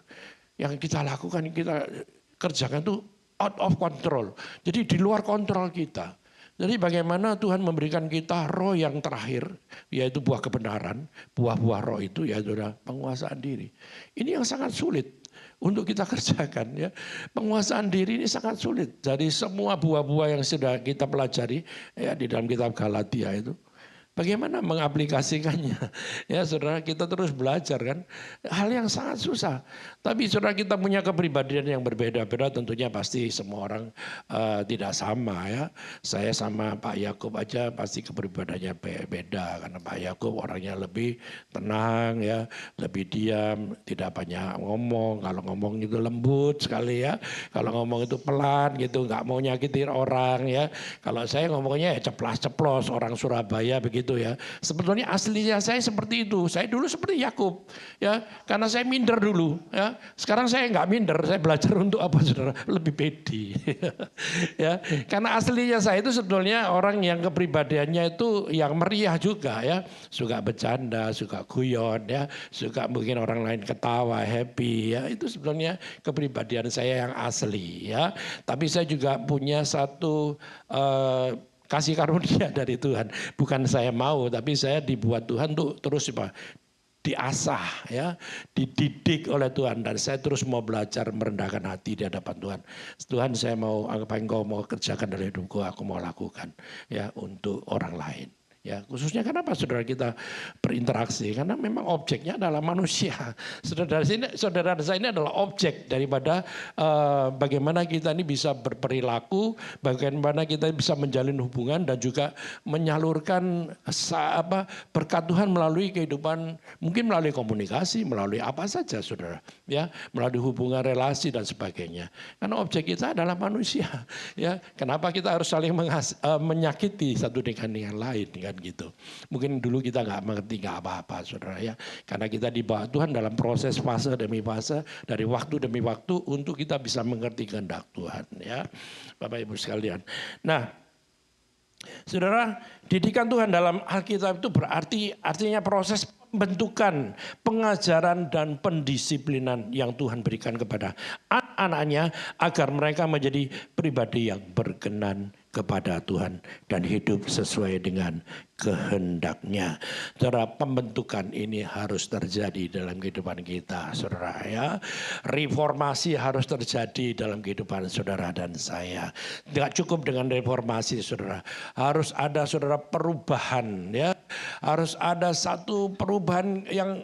Yang kita lakukan, kita kerjakan itu out of control. Jadi di luar kontrol kita. Jadi bagaimana Tuhan memberikan kita roh yang terakhir, yaitu buah kebenaran, buah-buah roh itu yaitu penguasaan diri. Ini yang sangat sulit untuk kita kerjakan ya. Penguasaan diri ini sangat sulit. Dari semua buah-buah yang sudah kita pelajari ya di dalam kitab Galatia itu. Bagaimana mengaplikasikannya? Ya saudara, kita terus belajar kan. Hal yang sangat susah. Tapi saudara, kita punya kepribadian yang berbeda-beda, tentunya pasti semua orang tidak sama ya. Saya sama Pak Yakub aja pasti kepribadiannya beda. Karena Pak Yakub orangnya lebih tenang ya, lebih diam, tidak banyak ngomong. Kalau ngomong itu lembut sekali ya. Kalau ngomong itu pelan gitu, nggak mau nyakitin orang ya. Kalau saya ngomongnya ya ceplas-ceplos, orang Surabaya begitu ya. Sebetulnya aslinya saya seperti itu. Saya dulu seperti Yakub ya, karena saya minder dulu ya. Sekarang saya nggak minder, saya belajar untuk apa saudara? Lebih pede. Ya, karena aslinya saya itu sebetulnya orang yang kepribadiannya itu yang meriah juga ya, suka bercanda, suka guyon ya, suka mungkin orang lain ketawa, happy ya. Itu sebetulnya kepribadian saya yang asli ya. Tapi saya juga punya satu kasih karunia dari Tuhan. Bukan saya mau, tapi saya dibuat Tuhan untuk terus diasah ya, dididik oleh Tuhan. Dan saya terus mau belajar merendahkan hati di hadapan Tuhan. Tuhan, saya mau apa yang Engkau mau kerjakan dalam hidupku, aku mau lakukan ya untuk orang lain. Ya, khususnya kenapa saudara kita berinteraksi? Karena memang objeknya adalah manusia. Saudara saya ini adalah objek daripada bagaimana kita ini bisa berperilaku, bagaimana kita bisa menjalin hubungan dan juga menyalurkan berkat Tuhan melalui kehidupan, mungkin melalui komunikasi, melalui apa saja saudara, ya, melalui hubungan relasi dan sebagainya. Karena objek kita adalah manusia, ya. Kenapa kita harus saling menyakiti satu dengan yang lain? kan gitu. Mungkin dulu kita nggak mengerti, nggak apa-apa saudara ya. Karena kita dibawa Tuhan dalam proses fase demi fase, dari waktu demi waktu untuk kita bisa mengerti kehendak Tuhan ya. Bapak Ibu sekalian. Nah, saudara, didikan Tuhan dalam Alkitab itu artinya proses pembentukan, pengajaran dan pendisiplinan yang Tuhan berikan kepada anak-anaknya agar mereka menjadi pribadi yang berkenan kepada Tuhan dan hidup sesuai dengan kehendaknya. Saudara, pembentukan ini harus terjadi dalam kehidupan kita, saudara ya. Reformasi harus terjadi dalam kehidupan saudara dan saya. Tidak cukup dengan reformasi, saudara. Harus ada saudara perubahan ya. Harus ada satu perubahan yang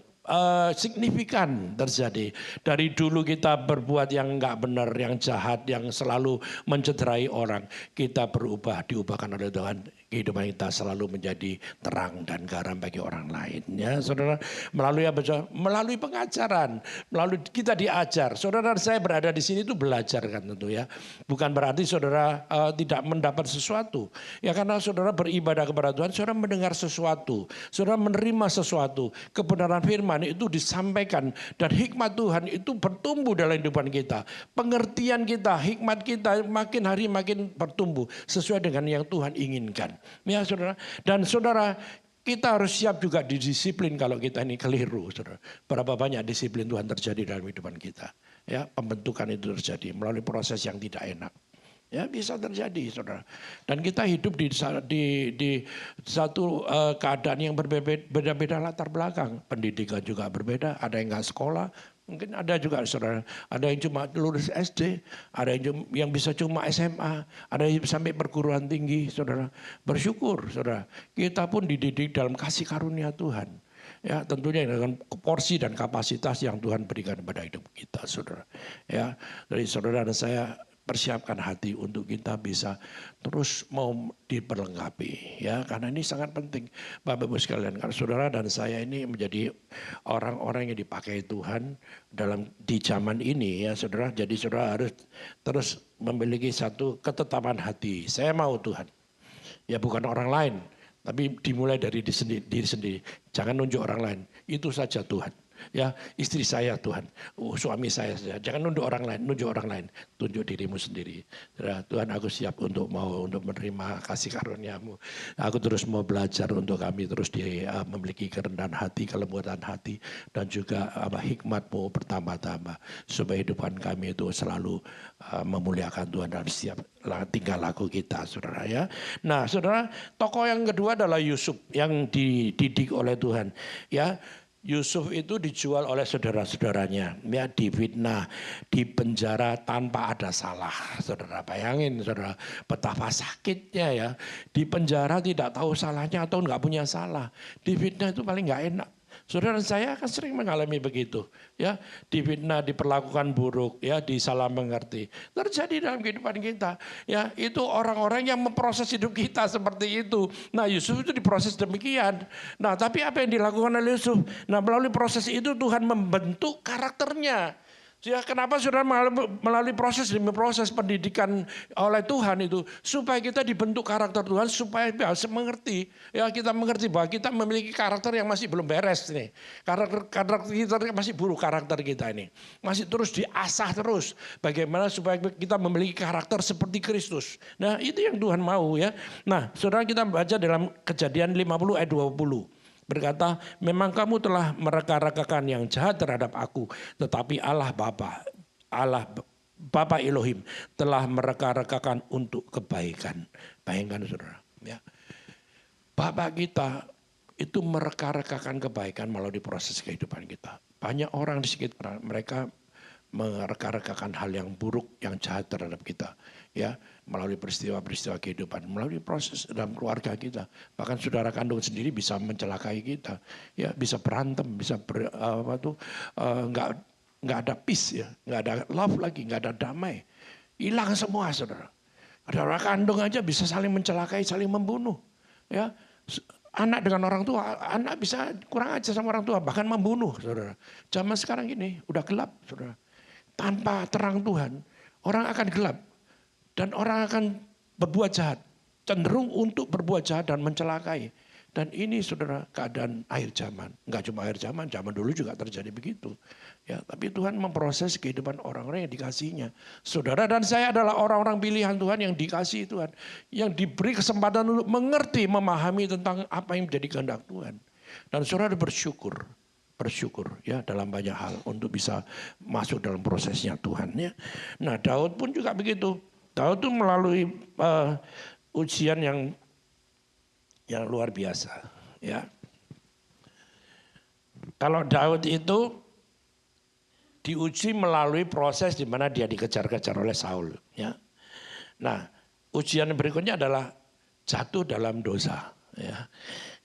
signifikan terjadi. Dari dulu kita berbuat yang enggak benar, yang jahat, yang selalu mencederai orang. Kita berubah, diubahkan oleh Tuhan. Kehidupan kita selalu menjadi terang dan garam bagi orang lain. Ya, saudara, melalui apa? Melalui pengajaran, melalui kita diajar. Saudara dan saya berada di sini itu belajar kan tentu ya. Bukan berarti saudara tidak mendapat sesuatu. Ya karena saudara beribadah kepada Tuhan, saudara mendengar sesuatu. Saudara menerima sesuatu. Kebenaran firman itu disampaikan dan hikmat Tuhan itu bertumbuh dalam kehidupan kita. Pengertian kita, hikmat kita makin hari makin bertumbuh sesuai dengan yang Tuhan inginkan. Ya saudara, dan saudara kita harus siap juga didisiplin kalau kita ini keliru, saudara. Berapa banyak disiplin Tuhan terjadi dalam kehidupan kita. Ya, pembentukan itu terjadi melalui proses yang tidak enak. Ya bisa terjadi, saudara. Dan kita hidup di satu keadaan yang berbeda-beda latar belakang. Pendidikan juga berbeda, ada yang nggak sekolah. Mungkin ada juga saudara, ada yang cuma lulus SD, ada yang bisa cuma SMA, ada yang sampai perguruan tinggi, saudara. Bersyukur, saudara. Kita pun dididik dalam kasih karunia Tuhan. Ya, tentunya dengan porsi dan kapasitas yang Tuhan berikan pada hidup kita, saudara. Ya, dari saudara dan saya persiapkan hati untuk kita bisa terus mau diperlengkapi ya, karena ini sangat penting Bapak Ibu sekalian, karena saudara dan saya ini menjadi orang-orang yang dipakai Tuhan di zaman ini ya saudara. Jadi saudara harus terus memiliki satu ketetapan hati, saya mau Tuhan ya, bukan orang lain, tapi dimulai dari diri sendiri. Jangan nunjuk orang lain, itu saja Tuhan. Ya, istri saya Tuhan, suami saya, jangan nunjuk orang lain, tunjuk dirimu sendiri. Ya, Tuhan, aku siap untuk menerima kasih karunia-Mu. Aku terus mau belajar untuk kami terus memiliki kerendahan hati, kelembutan hati, dan juga hikmat-Mu bertambah-tambah supaya hidupan kami itu selalu memuliakan Tuhan dalam setiap tingkah laku kita, saudara ya. Nah, saudara, tokoh yang kedua adalah Yusuf yang dididik oleh Tuhan, ya. Yusuf itu dijual oleh saudara-saudaranya, ya, difitnah, dipenjara tanpa ada salah. Saudara bayangin, saudara, betapa sakitnya ya. Dipenjara tidak tahu salahnya atau nggak punya salah. Difitnah itu paling nggak enak. Saudara saya akan sering mengalami begitu, ya, difitnah, diperlakukan buruk, ya, disalah mengerti. Terjadi dalam kehidupan kita, ya, itu orang-orang yang memproses hidup kita seperti itu. Nah, Yusuf itu diproses demikian. Nah, tapi apa yang dilakukan oleh Yusuf? Nah, melalui proses itu Tuhan membentuk karakternya. Ya, kenapa saudara melalui proses demi proses pendidikan oleh Tuhan itu supaya kita dibentuk karakter Tuhan, supaya bisa mengerti, ya, kita mengerti bahwa kita memiliki karakter yang masih belum beres nih. Karakter kita masih buruk, karakter kita ini masih terus diasah terus. Bagaimana supaya kita memiliki karakter seperti Kristus. Nah, itu yang Tuhan mau ya. Nah, saudara, kita baca dalam Kejadian 50 ayat 20. Berkata, memang kamu telah mereka-rekakan yang jahat terhadap aku, tetapi Allah Bapa Elohim telah mereka-rekakan untuk kebaikan. Bayangkan saudara, ya. Bapak kita itu mereka-rekakan kebaikan melalui proses kehidupan kita. Banyak orang di sekitar mereka mereka-rekakan hal yang buruk, yang jahat terhadap kita, ya, melalui peristiwa-peristiwa kehidupan, melalui proses dalam keluarga kita. Bahkan saudara kandung sendiri bisa mencelakai kita, ya, bisa berantem, bisa nggak ada peace, ya, nggak ada love lagi, nggak ada damai, hilang semua, saudara. Ada orang kandung aja bisa saling mencelakai, saling membunuh, ya. Anak dengan orang tua, anak bisa kurang ajar sama orang tua, bahkan membunuh, saudara. Zaman sekarang ini udah gelap, saudara. Tanpa terang Tuhan, orang akan gelap. Dan orang akan berbuat jahat. Cenderung untuk berbuat jahat dan mencelakai. Dan ini saudara keadaan akhir zaman. Enggak cuma akhir zaman, zaman dulu juga terjadi begitu. Ya, tapi Tuhan memproses kehidupan orang-orang yang dikasihinya. Saudara dan saya adalah orang-orang pilihan Tuhan yang dikasihi Tuhan. Yang diberi kesempatan untuk mengerti, memahami tentang apa yang menjadi kehendak Tuhan. Dan saudara bersyukur ya dalam banyak hal untuk bisa masuk dalam prosesnya Tuhan ya. Nah Daud pun juga begitu. Daud itu melalui ujian yang luar biasa ya. Kalau Daud itu diuji melalui proses di mana dia dikejar-kejar oleh Saul ya. Nah, ujian berikutnya adalah jatuh dalam dosa ya.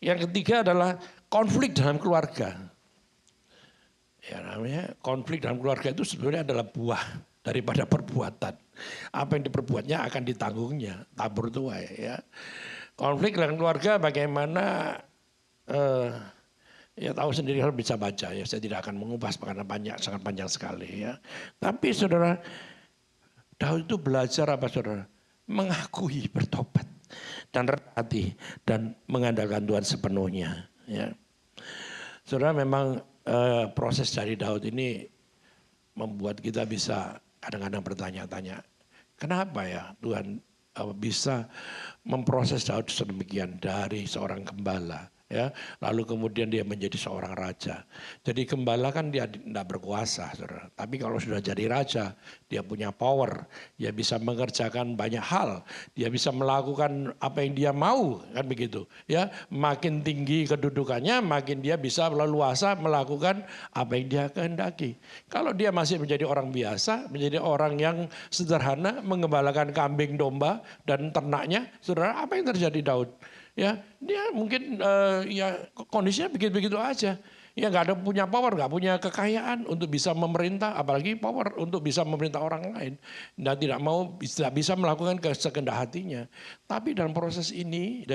Yang ketiga adalah konflik dalam keluarga. Ya namanya konflik dalam keluarga itu sebenarnya adalah buah daripada perbuatan. Apa yang diperbuatnya akan ditanggungnya, tabur tuai ya. Konflik dalam keluarga bagaimana ya tahu sendiri kalau bisa baca ya. Saya tidak akan mengupas karena sangat panjang sekali ya. Tapi saudara, Daud itu belajar apa saudara? Mengakui, bertobat dan rendah hati dan mengandalkan Tuhan sepenuhnya ya. Saudara memang proses dari Daud ini membuat kita bisa kadang-kadang bertanya-tanya, kenapa ya Tuhan bisa memproses Daud sedemikian dari seorang gembala ya, lalu kemudian dia menjadi seorang raja. Jadi gembala kan dia tidak berkuasa, saudara. Tapi kalau sudah jadi raja, dia punya power, dia bisa mengerjakan banyak hal, dia bisa melakukan apa yang dia mau, kan begitu. Ya, makin tinggi kedudukannya, makin dia bisa leluasa melakukan apa yang dia kehendaki. Kalau dia masih menjadi orang biasa, menjadi orang yang sederhana, mengembalakan kambing, domba dan ternaknya, saudara, apa yang terjadi Daud? Ya, dia mungkin ya kondisinya begitu-begitu aja. Ya nggak ada punya power, nggak punya kekayaan untuk bisa memerintah, apalagi power untuk bisa memerintah orang lain. Dan tidak bisa melakukan kesekendak hatinya. Tapi dalam proses ini,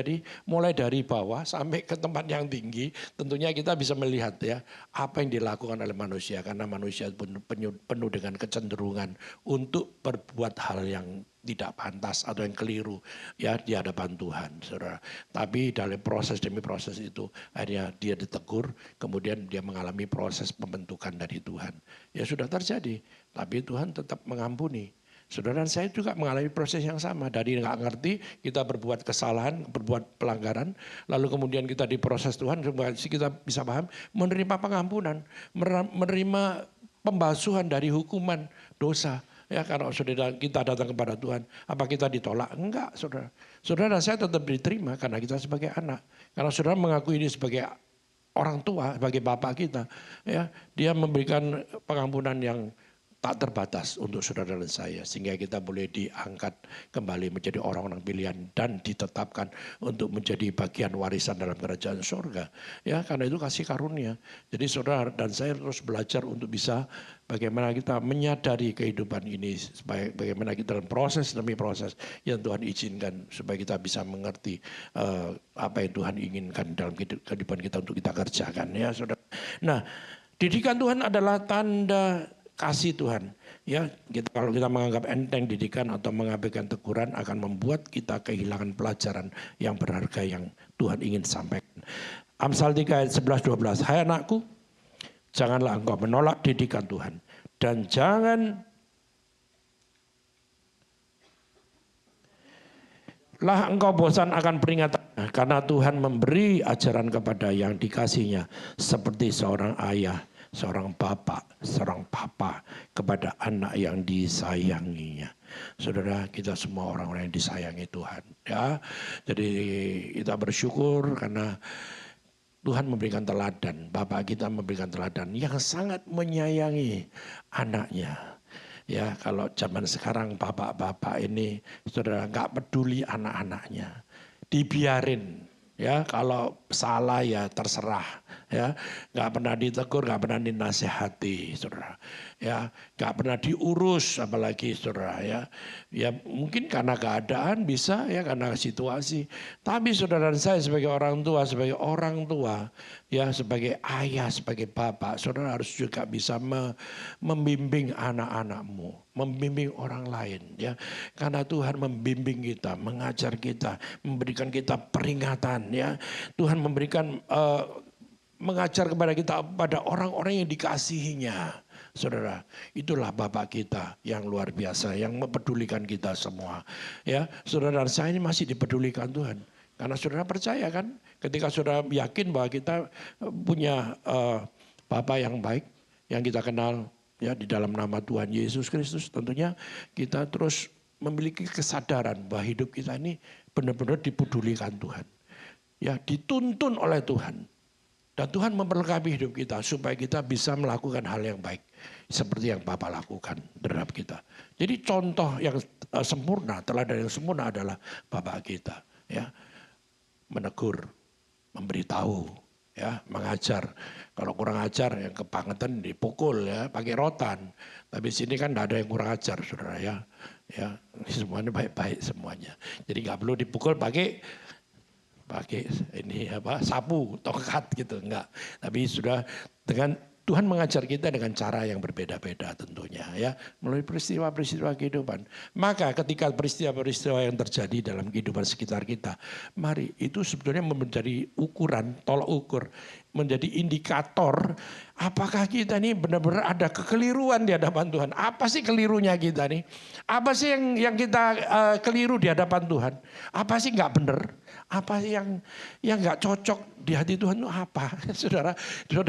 mulai dari bawah sampai ke tempat yang tinggi, tentunya kita bisa melihat ya apa yang dilakukan oleh manusia, karena manusia penuh dengan kecenderungan untuk berbuat hal yang tidak pantas atau yang keliru ya di hadapan Tuhan, saudara. Tapi dalam proses demi proses itu akhirnya dia ditegur, kemudian dia mengalami proses pembentukan dari Tuhan. Ya sudah terjadi, tapi Tuhan tetap mengampuni. Saudara dan saya juga mengalami proses yang sama. Dari nggak ngerti, kita berbuat kesalahan, berbuat pelanggaran, lalu kemudian kita diproses Tuhan, kita bisa paham, menerima pengampunan, menerima pembasuhan dari hukuman dosa. Ya kalau saudara kita datang kepada Tuhan, apa kita ditolak? Enggak, saudara. Saudara dan saya tetap diterima karena kita sebagai anak. Karena saudara mengakui ini sebagai orang tua, sebagai bapak kita, ya dia memberikan pengampunan yang tak terbatas untuk saudara dan saya, sehingga kita boleh diangkat kembali menjadi orang-orang pilihan dan ditetapkan untuk menjadi bagian warisan dalam kerajaan surga. Ya, karena itu kasih karunia. Jadi saudara dan saya terus belajar untuk bisa bagaimana kita menyadari kehidupan ini, supaya bagaimana kita dalam proses demi proses yang Tuhan izinkan supaya kita bisa mengerti apa yang Tuhan inginkan dalam kehidupan kita untuk kita kerjakan, ya saudara. Nah, didikan Tuhan adalah tanda kasih Tuhan. Ya, kalau kita menganggap enteng didikan atau mengabaikan teguran akan membuat kita kehilangan pelajaran yang berharga yang Tuhan ingin sampaikan. Amsal 3 ayat 11-12. Hai anakku, janganlah engkau menolak didikan Tuhan dan janganlah engkau bosan akan peringatan, karena Tuhan memberi ajaran kepada yang dikasihnya seperti seorang ayah, seorang bapak, seorang papa kepada anak yang disayanginya. Saudara, kita semua orang-orang yang disayangi Tuhan. Ya, jadi kita bersyukur karena Tuhan memberikan teladan, Bapak kita memberikan teladan yang sangat menyayangi anaknya. Ya, kalau zaman sekarang bapak-bapak ini, saudara, nggak peduli anak-anaknya, dibiarin. Ya, kalau salah ya terserah, ya, nggak pernah ditegur, nggak pernah dinasehati, saudara. Ya, nggak pernah diurus, apalagi saudara. Ya mungkin karena keadaan bisa, ya karena situasi. Tapi saudara dan saya sebagai orang tua, ya sebagai ayah, sebagai bapak, saudara harus juga bisa membimbing anak-anakmu, membimbing orang lain, ya. Karena Tuhan membimbing kita, mengajar kita, memberikan kita peringatan, ya. Tuhan memberikan mengajar kepada kita pada orang-orang yang dikasihinya. Saudara, itulah Bapak kita yang luar biasa, yang mempedulikan kita semua. Ya, saudara dan saya ini masih dipedulikan Tuhan. Karena saudara percaya kan, ketika saudara yakin bahwa kita punya Bapa yang baik, yang kita kenal ya di dalam nama Tuhan Yesus Kristus, tentunya kita terus memiliki kesadaran bahwa hidup kita ini benar-benar dipedulikan Tuhan. Ya, dituntun oleh Tuhan. Dan Tuhan memperlengkapi hidup kita supaya kita bisa melakukan hal yang baik. Seperti yang Bapa lakukan terhadap kita. Jadi contoh yang sempurna, teladan yang sempurna adalah Bapa kita. Ya, menegur, memberitahu, ya, mengajar. Kalau kurang ajar yang kebangetan dipukul ya, pakai rotan. Tapi sini kan tidak ada yang kurang ajar, saudara ya. Ya, semuanya baik-baik semuanya. Jadi nggak perlu dipukul pakai ini apa sapu, tongkat gitu, enggak. Tapi sudah dengan Tuhan mengajar kita dengan cara yang berbeda-beda tentunya ya, melalui peristiwa-peristiwa kehidupan. Maka ketika peristiwa-peristiwa yang terjadi dalam kehidupan sekitar kita, mari itu sebetulnya menjadi ukuran, tolak ukur, menjadi indikator apakah kita ini benar-benar ada kekeliruan di hadapan Tuhan. Apa sih kelirunya kita nih? Apa sih yang kita keliru di hadapan Tuhan? Apa sih nggak benar? Apa yang nggak cocok di hati Tuhan itu apa? Saudara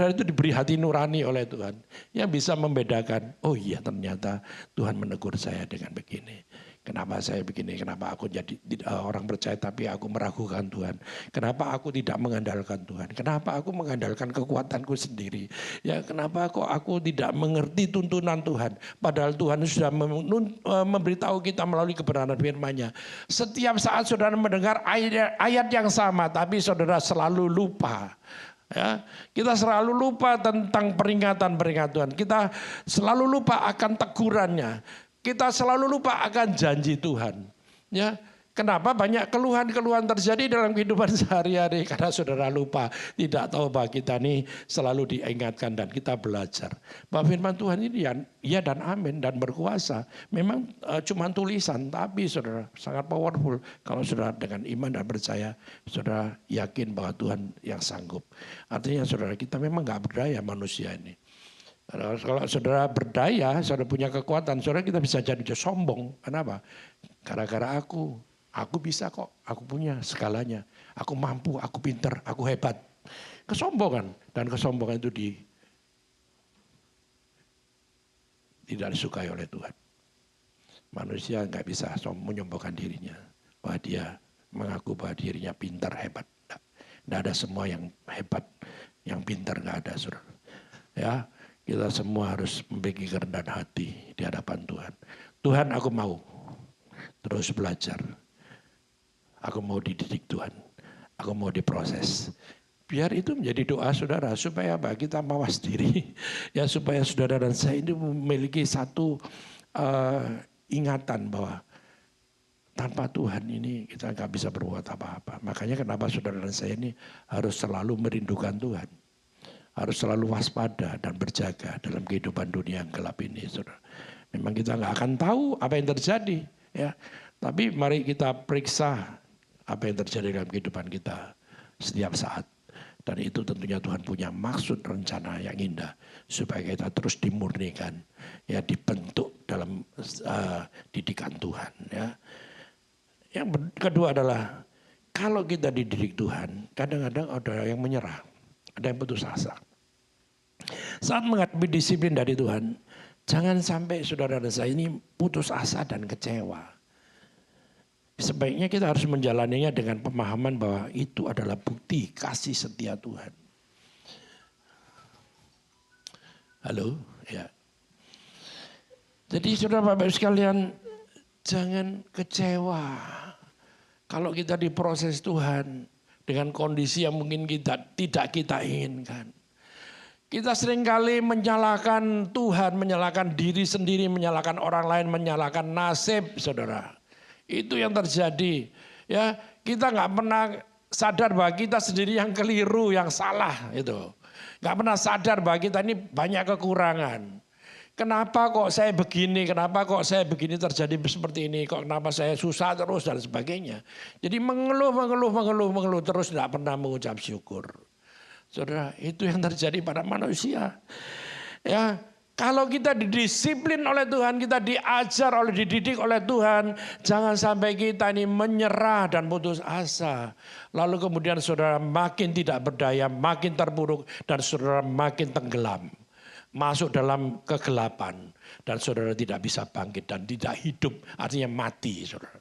itu diberi hati nurani oleh Tuhan. Yang bisa membedakan, oh iya ternyata Tuhan menegur saya dengan begini. Kenapa saya begini, kenapa aku jadi orang percaya tapi aku meragukan Tuhan. Kenapa aku tidak mengandalkan Tuhan. Kenapa aku mengandalkan kekuatanku sendiri. Ya, kenapa aku tidak mengerti tuntunan Tuhan. Padahal Tuhan sudah memberitahu kita melalui kebenaran firman-Nya. Setiap saat saudara mendengar ayat yang sama tapi saudara selalu lupa. Ya, kita selalu lupa tentang peringatan-peringatan Tuhan. Kita selalu lupa akan tegurannya. Kita selalu lupa akan janji Tuhan. Ya, kenapa banyak keluhan-keluhan terjadi dalam kehidupan sehari-hari? Karena saudara lupa, tidak tahu bahwa kita ini selalu diingatkan dan kita belajar. Bahwa firman Tuhan ini ya dan amin dan berkuasa. Memang cuma tulisan, tapi saudara sangat powerful. Kalau saudara dengan iman dan percaya, saudara yakin bahwa Tuhan yang sanggup. Artinya saudara kita memang gak berdaya manusia ini. Kalau saudara berdaya, saudara punya kekuatan, saudara kita bisa jadi sombong. Kenapa? Gara-gara aku bisa kok, aku punya segalanya. Aku mampu, aku pinter, aku hebat. Kesombongan, dan kesombongan itu tidak disukai oleh Tuhan. Manusia nggak bisa menyombongkan dirinya, bahwa dia mengaku bahwa dirinya pintar, hebat. Nggak ada semua yang hebat, yang pintar nggak ada, saudara. Ya. Kita semua harus memiliki kerendahan hati di hadapan Tuhan. Tuhan, aku mau terus belajar. Aku mau dididik Tuhan. Aku mau diproses. Biar itu menjadi doa saudara supaya apa? Kita mawas diri. Ya, supaya saudara dan saya ini memiliki satu ingatan bahwa tanpa Tuhan ini kita nggak bisa berbuat apa-apa. Makanya kenapa saudara dan saya ini harus selalu merindukan Tuhan. Harus selalu waspada dan berjaga dalam kehidupan dunia yang gelap ini, saudara. Memang kita nggak akan tahu apa yang terjadi, ya. Tapi mari kita periksa apa yang terjadi dalam kehidupan kita setiap saat. Dan itu tentunya Tuhan punya maksud rencana yang indah supaya kita terus dimurnikan, ya, dibentuk dalam didikan Tuhan, ya. Yang kedua adalah kalau kita dididik Tuhan, kadang-kadang ada yang menyerah, ada yang putus asa. Saat menghadapi disiplin dari Tuhan, jangan sampai saudara dan saya ini putus asa dan kecewa. Sebaiknya kita harus menjalaninya dengan pemahaman bahwa itu adalah bukti kasih setia Tuhan. Halo, ya. Jadi saudara Bapak sekalian, jangan kecewa kalau kita diproses Tuhan dengan kondisi yang mungkin tidak kita inginkan. Kita seringkali menyalahkan Tuhan, menyalahkan diri sendiri, menyalahkan orang lain, menyalahkan nasib, saudara. Itu yang terjadi. Ya, kita nggak pernah sadar bahwa kita sendiri yang keliru, yang salah, itu. Nggak pernah sadar bahwa kita ini banyak kekurangan. Kenapa kok saya begini, kenapa kok saya begini terjadi seperti ini, kok kenapa saya susah terus dan sebagainya. Jadi mengeluh terus tidak pernah mengucap syukur. Saudara, itu yang terjadi pada manusia. Ya, kalau kita didisiplin oleh Tuhan, kita diajar dididik oleh Tuhan, jangan sampai kita ini menyerah dan putus asa. Lalu kemudian saudara makin tidak berdaya, makin terpuruk, dan saudara makin tenggelam. Masuk dalam kegelapan, dan saudara tidak bisa bangkit dan tidak hidup, artinya mati, saudara.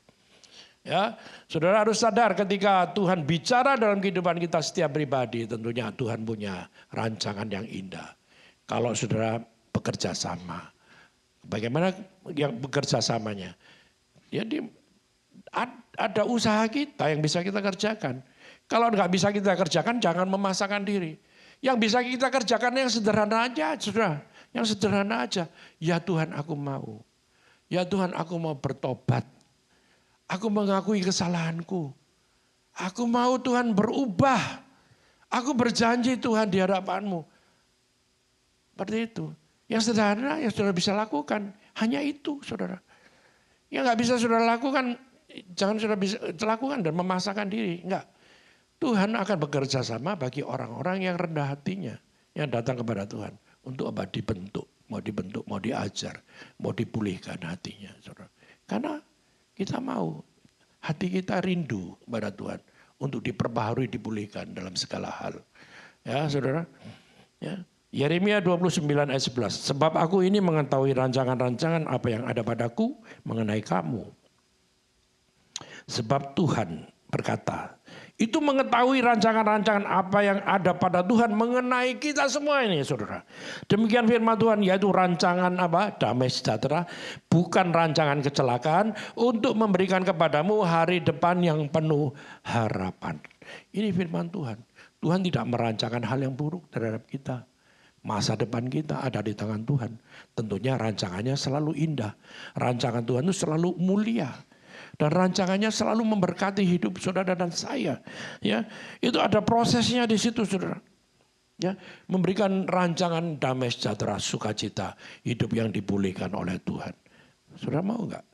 Ya, saudara harus sadar ketika Tuhan bicara dalam kehidupan kita setiap pribadi, tentunya Tuhan punya rancangan yang indah. Kalau saudara bekerja sama, bagaimana yang bekerja samanya? Ya, ada usaha kita yang bisa kita kerjakan. Kalau nggak bisa kita kerjakan, jangan memaksakan diri. Yang bisa kita kerjakan yang sederhana aja, saudara. Yang sederhana aja. Ya Tuhan, aku mau. Ya Tuhan, aku mau bertobat. Aku mengakui kesalahanku. Aku mau Tuhan berubah. Aku berjanji Tuhan di hadapan-Mu. Seperti itu. Yang sederhana yang saudara bisa lakukan. Hanya itu, saudara. Yang nggak bisa saudara lakukan, jangan saudara bisa lakukan dan memaksakan diri. Enggak. Tuhan akan bekerja sama bagi orang-orang yang rendah hatinya. Yang datang kepada Tuhan. Untuk apa? Dibentuk, mau diajar, mau dipulihkan hatinya. Saudara. Karena kita mau, hati kita rindu kepada Tuhan. Untuk diperbaharui, dipulihkan dalam segala hal. Ya saudara. Ya. Yeremia 29 ayat 11. Sebab aku ini mengetahui rancangan-rancangan apa yang ada padaku mengenai kamu. Sebab Tuhan berkata, itu mengetahui rancangan-rancangan apa yang ada pada Tuhan mengenai kita semua ini, saudara. Demikian firman Tuhan, yaitu rancangan apa? Damai sejahtera, bukan rancangan kecelakaan, untuk memberikan kepadamu hari depan yang penuh harapan. Ini firman Tuhan. Tuhan tidak merancangkan hal yang buruk terhadap kita. Masa depan kita ada di tangan Tuhan. Tentunya rancangannya selalu indah. Rancangan Tuhan itu selalu mulia. Dan rancangannya selalu memberkati hidup saudara dan saya. Ya, itu ada prosesnya di situ, saudara. Ya, memberikan rancangan damai sejahtera, sukacita, hidup yang dipulihkan oleh Tuhan. Saudara mau enggak?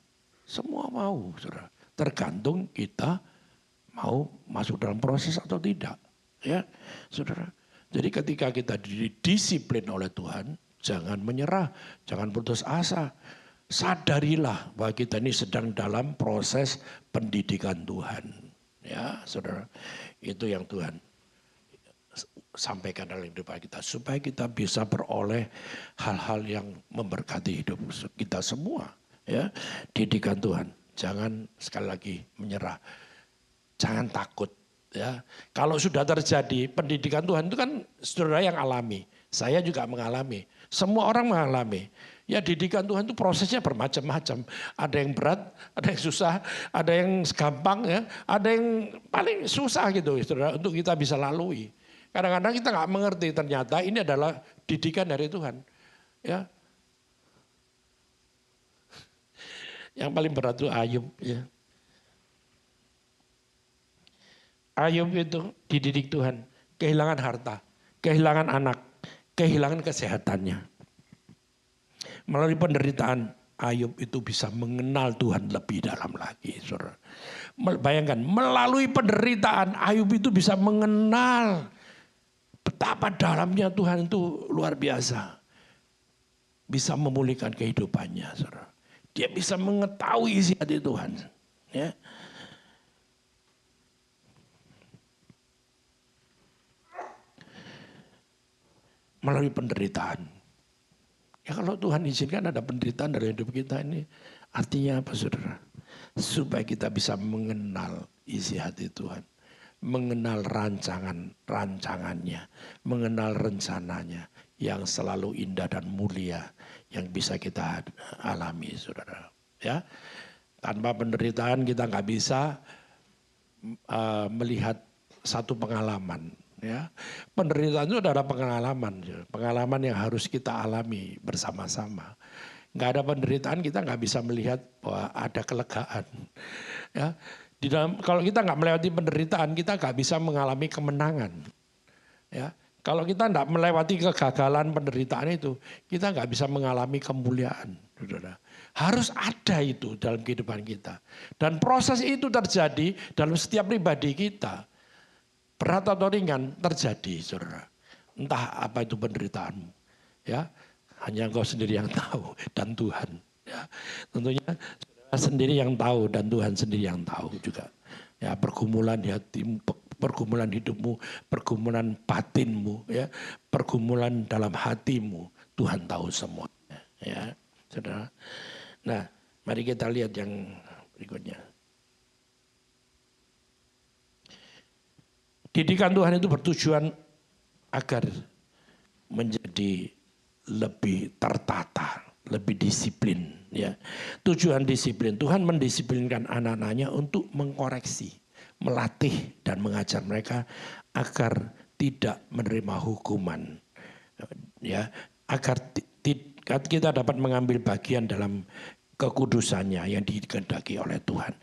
Semua mau, saudara. Tergantung kita mau masuk dalam proses atau tidak. Ya, saudara. Jadi ketika kita didisiplin oleh Tuhan, jangan menyerah, jangan putus asa. Sadarilah bahwa kita ini sedang dalam proses pendidikan Tuhan. Ya, saudara. Itu yang Tuhan sampaikan dalam hidup kita. Supaya kita bisa beroleh hal-hal yang memberkati hidup kita semua. Ya, didikan Tuhan. Jangan sekali lagi menyerah. Jangan takut. Ya, kalau sudah terjadi pendidikan Tuhan itu kan saudara yang alami. Saya juga mengalami. Semua orang mengalami. Ya, didikan Tuhan itu prosesnya bermacam-macam. Ada yang berat, ada yang susah, ada yang gampang, ya, ada yang paling susah gitu, saudara, untuk kita bisa lalui. Kadang-kadang kita nggak mengerti ternyata ini adalah didikan dari Tuhan. Ya. Yang paling berat itu Ayub. Ya. Ayub itu dididik Tuhan, kehilangan harta, kehilangan anak, kehilangan kesehatannya. Melalui penderitaan, Ayub itu bisa mengenal Tuhan lebih dalam lagi, saudara. Bayangkan, melalui penderitaan, Ayub itu bisa mengenal betapa dalamnya Tuhan itu luar biasa. Bisa memulihkan kehidupannya, saudara. Dia bisa mengetahui isi hati Tuhan. Ya. Melalui penderitaan. Ya kalau Tuhan izinkan ada penderitaan dalam hidup kita ini, artinya apa, saudara? Supaya kita bisa mengenal isi hati Tuhan. Mengenal rancangannya, mengenal rencananya yang selalu indah dan mulia yang bisa kita alami, saudara. Ya, tanpa penderitaan kita nggak bisa melihat satu pengalaman. Ya, penderitaan itu adalah pengalaman yang harus kita alami bersama-sama. Nggak ada penderitaan kita nggak bisa melihat bahwa ada kelegaan. Ya, kalau kita nggak melewati penderitaan kita nggak bisa mengalami kemenangan. Ya, Kalau kita tidak melewati kegagalan penderitaan itu, kita nggak bisa mengalami kemuliaan. Saudara. Harus ada itu dalam kehidupan kita. Dan proses itu terjadi dalam setiap pribadi kita. Berat atau ringan terjadi, saudara. Entah apa itu penderitaanmu. Ya, hanya engkau sendiri yang tahu dan Tuhan. Ya, tentunya saudara sendiri yang tahu dan Tuhan sendiri yang tahu juga. Ya, pergumulan hatimu, pergumulan hidupmu, pergumulan batinmu, ya, pergumulan dalam hatimu, Tuhan tahu semuanya, ya, saudara. Nah, mari kita lihat yang berikutnya. Didikan Tuhan itu bertujuan agar menjadi lebih tertata, lebih disiplin, ya. Tujuan disiplin, Tuhan mendisiplinkan anak-anaknya untuk mengkoreksi, melatih dan mengajar mereka agar tidak menerima hukuman, ya, agar kita dapat mengambil bagian dalam kekudusannya yang dikehendaki oleh Tuhan.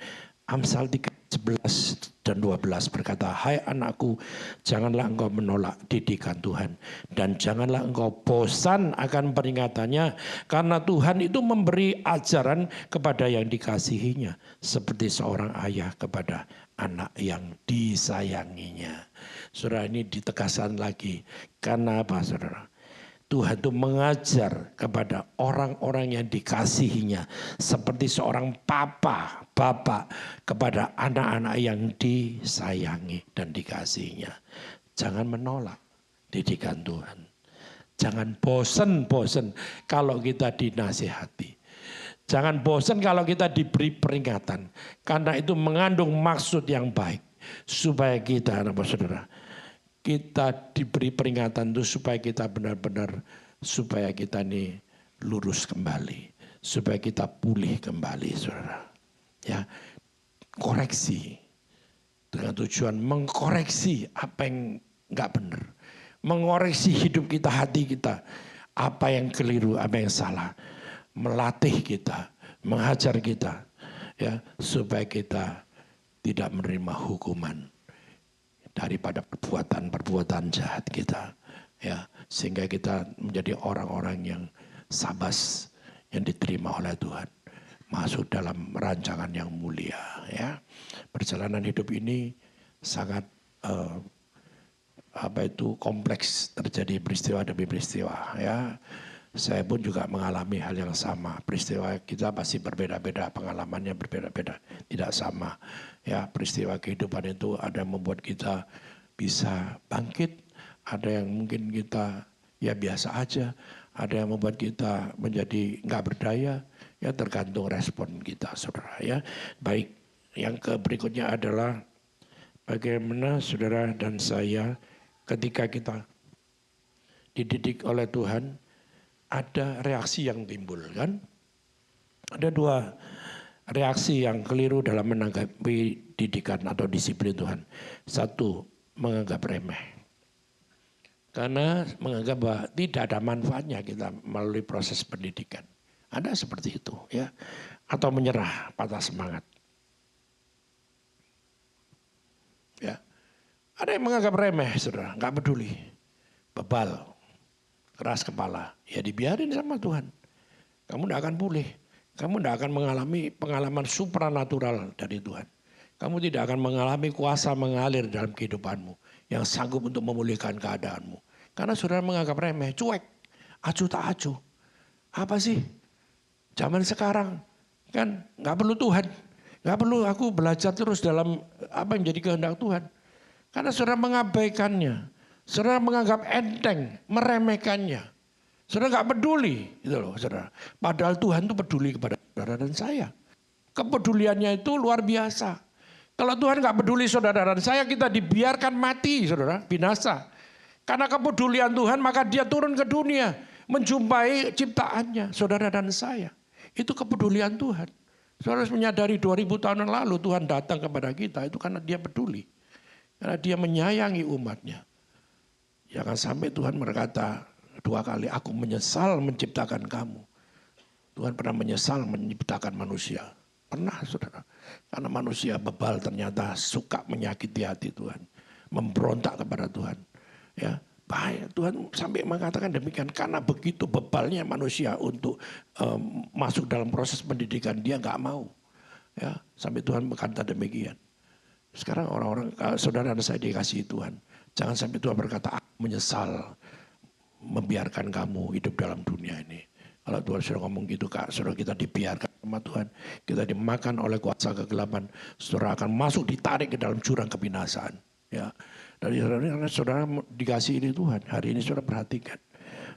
Amsal 3:11 dan 12 berkata, hai anakku, janganlah engkau menolak didikan Tuhan dan janganlah engkau bosan akan peringatannya, karena Tuhan itu memberi ajaran kepada yang dikasihinya seperti seorang ayah kepada anak yang disayanginya. Saudara, ini ditegaskan lagi. Karena apa, saudara? Tuhan itu mengajar kepada orang-orang yang dikasihinya seperti seorang bapak kepada anak-anak yang disayangi dan dikasihinya. Jangan menolak didikan Tuhan. Jangan bosan-bosan kalau kita dinasihati. Jangan bosan kalau kita diberi peringatan. Karena itu mengandung maksud yang baik. Supaya kita, saudara, kita diberi peringatan itu supaya kita benar-benar, supaya kita ini lurus kembali. Supaya kita pulih kembali, saudara. Ya, koreksi. Dengan tujuan mengkoreksi apa yang enggak benar. Mengoreksi hidup kita, hati kita. Apa yang keliru, apa yang salah. Melatih kita, menghajar kita, ya, supaya kita tidak menerima hukuman daripada perbuatan-perbuatan jahat kita, ya, sehingga kita menjadi orang-orang yang sabas, yang diterima oleh Tuhan, masuk dalam rancangan yang mulia, ya. Perjalanan hidup ini sangat kompleks, terjadi peristiwa demi peristiwa, ya. Saya pun juga mengalami hal yang sama. Peristiwa kita pasti berbeda-beda, pengalamannya berbeda-beda, tidak sama. Ya, peristiwa kehidupan itu ada yang membuat kita bisa bangkit, ada yang mungkin kita ya biasa aja, ada yang membuat kita menjadi nggak berdaya. Ya, tergantung respon kita, saudara. Ya, baik. Yang berikutnya adalah bagaimana saudara dan saya ketika kita dididik oleh Tuhan, ada reaksi yang timbul, kan? Ada dua reaksi yang keliru dalam menanggapi didikan atau disiplin Tuhan. Satu, menganggap remeh. Karena menganggap bahwa tidak ada manfaatnya kita melalui proses pendidikan. Ada seperti itu, ya. Atau menyerah, patah semangat. Ya. Ada yang menganggap remeh, saudara, nggak peduli. Bebal, keras kepala, ya dibiarin sama Tuhan. Kamu tidak akan pulih. Kamu tidak akan mengalami pengalaman supranatural dari Tuhan. Kamu tidak akan mengalami kuasa mengalir dalam kehidupanmu yang sanggup untuk memulihkan keadaanmu. Karena saudara menganggap remeh, cuek, acuh tak acuh. Apa sih? Zaman sekarang kan nggak perlu Tuhan. Nggak perlu aku belajar terus dalam apa yang menjadi kehendak Tuhan. Karena saudara mengabaikannya. Saudara menganggap enteng, meremehkannya. Saudara nggak peduli, gitu loh, saudara. Padahal Tuhan itu peduli kepada saudara dan saya. Kepeduliannya itu luar biasa. Kalau Tuhan nggak peduli saudara dan saya, kita dibiarkan mati, saudara, binasa. Karena kepedulian Tuhan, maka Dia turun ke dunia, menjumpai ciptaannya, saudara dan saya. Itu kepedulian Tuhan. Saudara harus menyadari 2000 tahun yang lalu Tuhan datang kepada kita, itu karena Dia peduli. Karena Dia menyayangi umatnya. Jangan sampai Tuhan berkata 2 kali, aku menyesal menciptakan kamu. Tuhan pernah menyesal menciptakan manusia. Pernah, saudara. Karena manusia bebal ternyata suka menyakiti hati Tuhan. Memberontak kepada Tuhan. Ya, baik. Tuhan sampai mengatakan demikian, karena begitu bebalnya manusia untuk masuk dalam proses pendidikan, dia nggak mau. Ya, sampai Tuhan berkata demikian. Sekarang orang-orang, saudara dan saya dikasihi Tuhan, jangan sampai Tuhan berkata, aku menyesal membiarkan kamu hidup dalam dunia ini. Kalau Tuhan sudah ngomong gitu, Kak, saudara kita dibiarkan sama Tuhan, kita dimakan oleh kuasa kegelapan, saudara akan masuk ditarik ke dalam jurang kebinasaan. Ya, dari saudara dikasih ini Tuhan, hari ini saudara perhatikan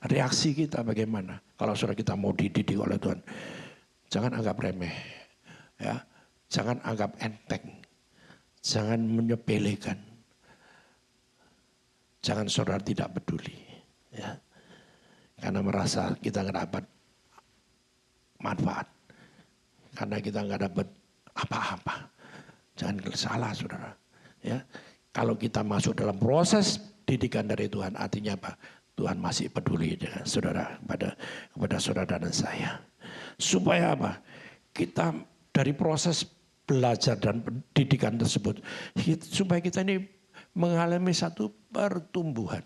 reaksi kita bagaimana. Kalau saudara kita mau dididik oleh Tuhan, jangan anggap remeh, ya, jangan anggap enteng, jangan menyepelekan, jangan saudara tidak peduli, ya, karena merasa kita nggak dapat manfaat, karena kita nggak dapat apa-apa. Jangan salah saudara, ya. Kalau kita masuk dalam proses didikan dari Tuhan, artinya apa? Tuhan masih peduli dengan saudara, kepada saudara dan saya. Supaya apa? Kita dari proses belajar dan pendidikan tersebut, supaya kita ini mengalami satu pertumbuhan.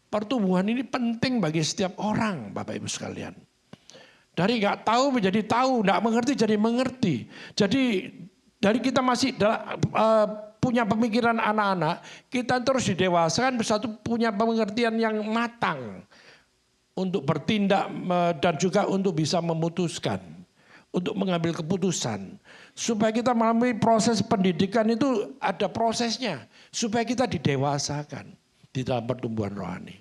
Pertumbuhan ini penting bagi setiap orang, Bapak Ibu sekalian. Dari nggak tahu menjadi tahu, nggak mengerti jadi mengerti. Jadi dari kita masih punya pemikiran anak-anak, kita terus didewasakan bersatu punya pengertian yang matang untuk bertindak dan juga untuk bisa memutuskan, untuk mengambil keputusan. Supaya kita melalui proses pendidikan itu ada prosesnya, supaya kita didewasakan di dalam pertumbuhan rohani.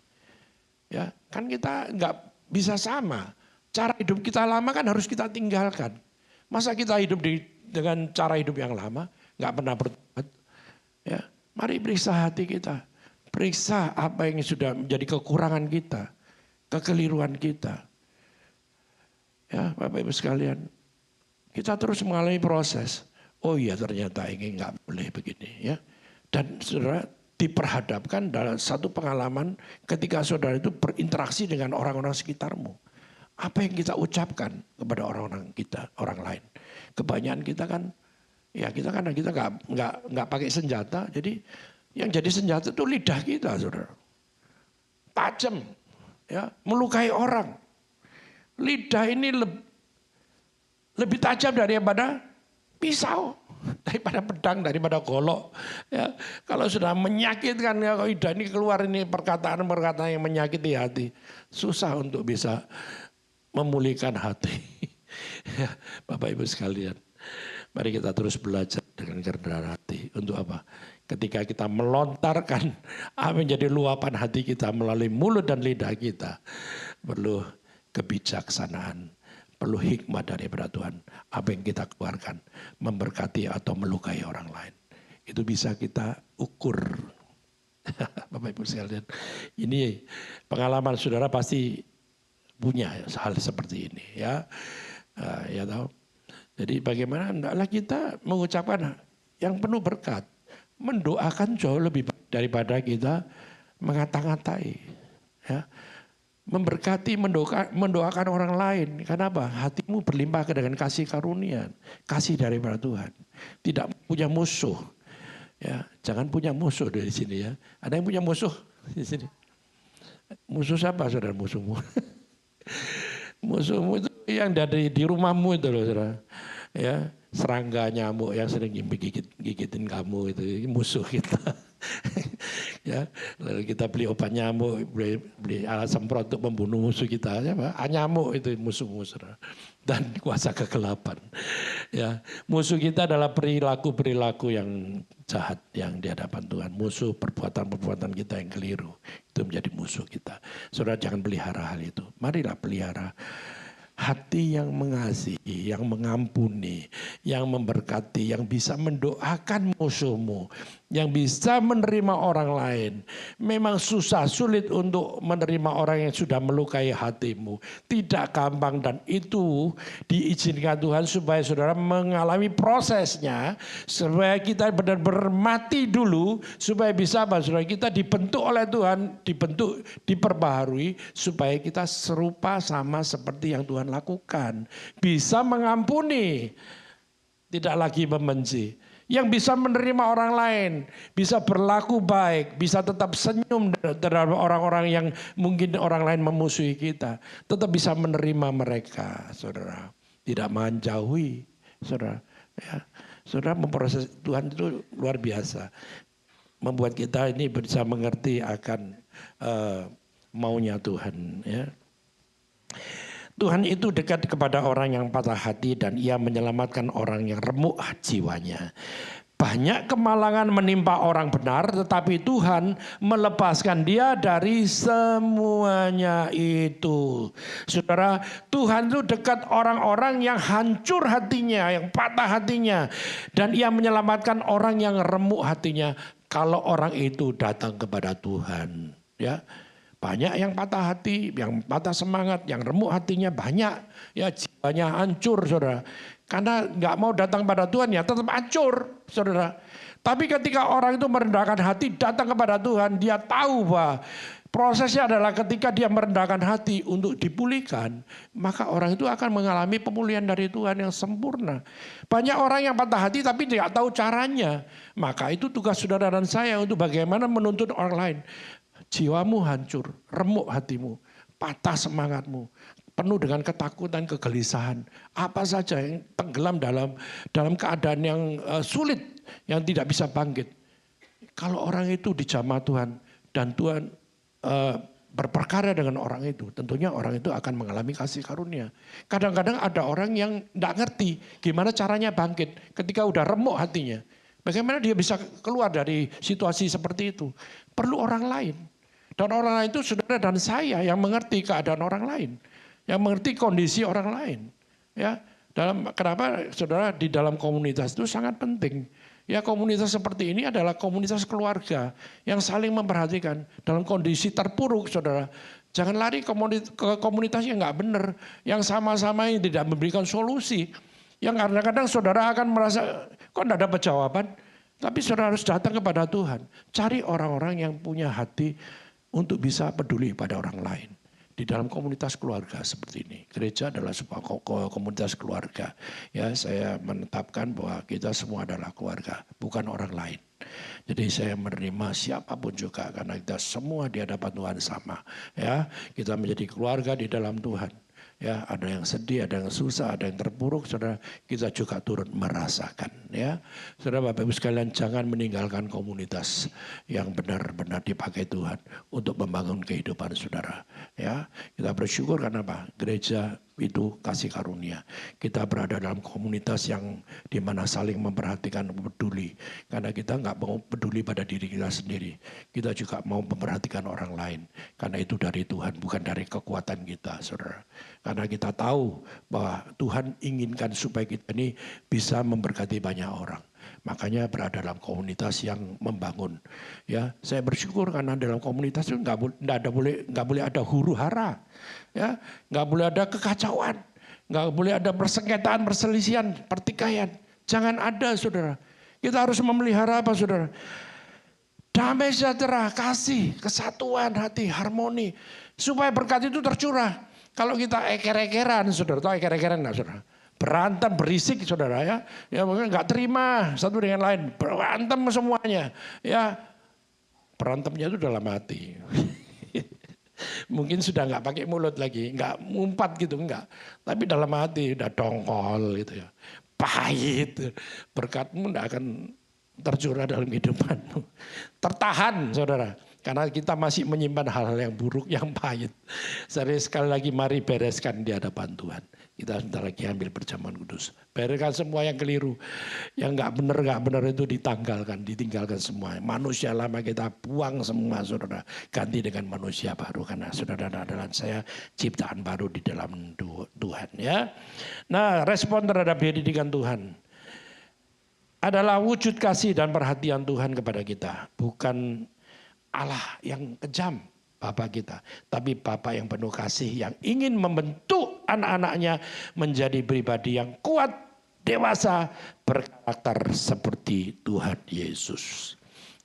Ya, kan kita nggak bisa sama. Cara hidup kita lama kan harus kita tinggalkan. Masa kita hidup dengan cara hidup yang lama, nggak pernah bertobat. Ya, mari periksa hati kita, periksa apa yang sudah menjadi kekurangan kita, kekeliruan kita. Ya, Bapak Ibu sekalian, kita terus mengalami proses. Oh iya, ternyata ini nggak boleh begini, ya. Dan saudara diperhadapkan dalam satu pengalaman ketika saudara itu berinteraksi dengan orang-orang sekitarmu. Apa yang kita ucapkan kepada orang-orang kita, orang lain. Kebanyakan kita kan, ya kita nggak pakai senjata, jadi yang jadi senjata itu lidah kita, saudara. Tajam, ya, melukai orang. Lidah ini lebih tajam daripada pisau, daripada pedang, daripada golok. Ya, kalau sudah menyakitkan, ya, lidah ini keluar ini perkataan-perkataan yang menyakiti hati, susah untuk bisa memulihkan hati. Ya, Bapak Ibu sekalian, mari kita terus belajar dengan kerendahan hati. Untuk apa? Ketika kita melontarkan apa yang menjadi luapan hati kita melalui mulut dan lidah kita, perlu kebijaksanaan, perlu hikmah daripada Tuhan. Apa yang kita keluarkan memberkati atau melukai orang lain, itu bisa kita ukur. Bapak Ibu sekalian, ini pengalaman saudara pasti punya hal seperti ini, ya. Ya tahu. Jadi bagaimana hendaklah kita mengucapkan yang penuh berkat, mendoakan jauh lebih baik daripada kita mengata-ngatai, ya. Memberkati, mendoakan orang lain. Kenapa? Hatimu berlimpah dengan kasih karunia, kasih daripada Tuhan. Tidak punya musuh, ya. Jangan punya musuh dari sini, ya. Ada yang punya musuh di sini? Musuh siapa, saudara, musuhmu? Musuhmu itu yang dari di rumahmu itu loh, saudara. Ya, serangga, nyamuk yang sering gigitin kamu itu musuh kita. Ya, lalu kita beli obat nyamuk, beli alat semprot untuk membunuh musuh kita. Ya, nyamuk itu musuh-musuh dan kuasa kegelapan. Ya, musuh kita adalah perilaku-perilaku yang jahat yang di hadapan Tuhan. Musuh perbuatan-perbuatan kita yang keliru itu menjadi musuh kita. Saudara jangan pelihara hal itu. Marilah pelihara hati yang mengasihi, yang mengampuni, yang memberkati, yang bisa mendoakan musuhmu, yang bisa menerima orang lain. Memang susah, sulit untuk menerima orang yang sudah melukai hatimu. Tidak gampang dan itu diizinkan Tuhan supaya saudara mengalami prosesnya. Supaya kita benar-benar mati dulu, supaya bisa apa saudara, kita dibentuk oleh Tuhan, diperbaharui supaya kita serupa sama seperti yang Tuhan lakukan. Bisa mengampuni, tidak lagi membenci. yang bisa menerima orang lain, bisa berlaku baik, bisa tetap senyum terhadap orang-orang yang mungkin orang lain memusuhi kita, tetap bisa menerima mereka, saudara. Tidak menjauhi, saudara. Ya, saudara, memproses Tuhan itu luar biasa, membuat kita ini bisa mengerti akan maunya Tuhan. Ya. Tuhan itu dekat kepada orang yang patah hati dan ia menyelamatkan orang yang remuk jiwanya. Banyak kemalangan menimpa orang benar, tetapi Tuhan melepaskan dia dari semuanya itu. Saudara, Tuhan itu dekat orang-orang yang hancur hatinya, yang patah hatinya. Dan ia menyelamatkan orang yang remuk hatinya kalau orang itu datang kepada Tuhan. Ya. Banyak yang patah hati, yang patah semangat, yang remuk hatinya banyak. Ya, jiwanya hancur, saudara. Karena nggak mau datang pada Tuhan, ya tetap hancur, saudara. Tapi ketika orang itu merendahkan hati, datang kepada Tuhan, dia tahu bahwa prosesnya adalah ketika dia merendahkan hati untuk dipulihkan, maka orang itu akan mengalami pemulihan dari Tuhan yang sempurna. Banyak orang yang patah hati tapi tidak tahu caranya. Maka itu tugas saudara dan saya untuk bagaimana menuntun orang lain. Jiwamu hancur, remuk hatimu, patah semangatmu, penuh dengan ketakutan, kegelisahan. Apa saja yang tenggelam dalam keadaan yang sulit, yang tidak bisa bangkit. Kalau orang itu dijamah Tuhan dan Tuhan berperkara dengan orang itu, tentunya orang itu akan mengalami kasih karunia. Kadang-kadang ada orang yang tidak ngerti gimana caranya bangkit ketika udah remuk hatinya. Bagaimana dia bisa keluar dari situasi seperti itu? Perlu orang lain. Dan orang lain itu saudara dan saya yang mengerti keadaan orang lain. Yang mengerti kondisi orang lain. Ya, kenapa saudara di dalam komunitas itu sangat penting. Ya, komunitas seperti ini adalah komunitas keluarga yang saling memperhatikan dalam kondisi terpuruk, saudara. Jangan lari ke komunitas yang nggak benar, yang sama-sama yang tidak memberikan solusi. Yang kadang-kadang saudara akan merasa kok tidak dapat jawaban. Tapi saudara harus datang kepada Tuhan. Cari orang-orang yang punya hati untuk bisa peduli pada orang lain. Di dalam komunitas keluarga seperti ini. Gereja adalah sebuah komunitas keluarga. Ya, saya menetapkan bahwa kita semua adalah keluarga, bukan orang lain. Jadi saya menerima siapapun juga karena kita semua di hadapan Tuhan sama. Ya, kita menjadi keluarga di dalam Tuhan. Ya, ada yang sedih, ada yang susah, ada yang terpuruk, saudara. Kita juga turut merasakan, ya. Saudara, Bapak Ibu sekalian, jangan meninggalkan komunitas yang benar-benar dipakai Tuhan untuk membangun kehidupan saudara. Ya, kita bersyukur karena apa? Gereja itu kasih karunia. Kita berada dalam komunitas yang dimana saling memperhatikan, peduli. Karena kita nggak mau peduli pada diri kita sendiri. Kita juga mau memperhatikan orang lain. Karena itu dari Tuhan, bukan dari kekuatan kita, saudara. Karena kita tahu bahwa Tuhan inginkan supaya kita ini bisa memberkati banyak orang. Makanya berada dalam komunitas yang membangun. Ya, saya bersyukur karena dalam komunitas itu nggak boleh ada huru hara, ya, nggak boleh ada kekacauan, nggak boleh ada persengketaan, perselisihan, pertikaian. Jangan ada, saudara. Kita harus memelihara apa, saudara? Damai sejahtera, kasih, kesatuan hati, harmoni, supaya berkat itu tercurah. Kalau kita eker-ekeran, saudara, tahu eker-ekeran nggak, saudara? Berantem berisik, saudara, ya mungkin nggak terima satu dengan lain, berantem semuanya, ya berantemnya itu dalam hati. Mungkin sudah nggak pakai mulut lagi, nggak ngumpat gitu, nggak, tapi dalam hati udah dongkol gitu ya, pahit, berkatmu nggak akan tercurah dalam kehidupanmu. Tertahan, saudara. Karena kita masih menyimpan hal-hal yang buruk, yang pahit. Sekali lagi mari bereskan di hadapan Tuhan. Kita sebentar lagi ambil perjamuan kudus. Bereskan semua yang keliru. Yang gak benar itu ditinggalkan semua. Manusia lama kita buang semua, saudara. Ganti dengan manusia baru. Karena saudara adalah saya ciptaan baru di dalam Tuhan. Ya. Nah, respon terhadap didikan Tuhan adalah wujud kasih dan perhatian Tuhan kepada kita. Bukan Allah yang kejam, Bapa kita. Tapi Bapa yang penuh kasih yang ingin membentuk anak-anaknya menjadi pribadi yang kuat, dewasa, berkarakter seperti Tuhan Yesus.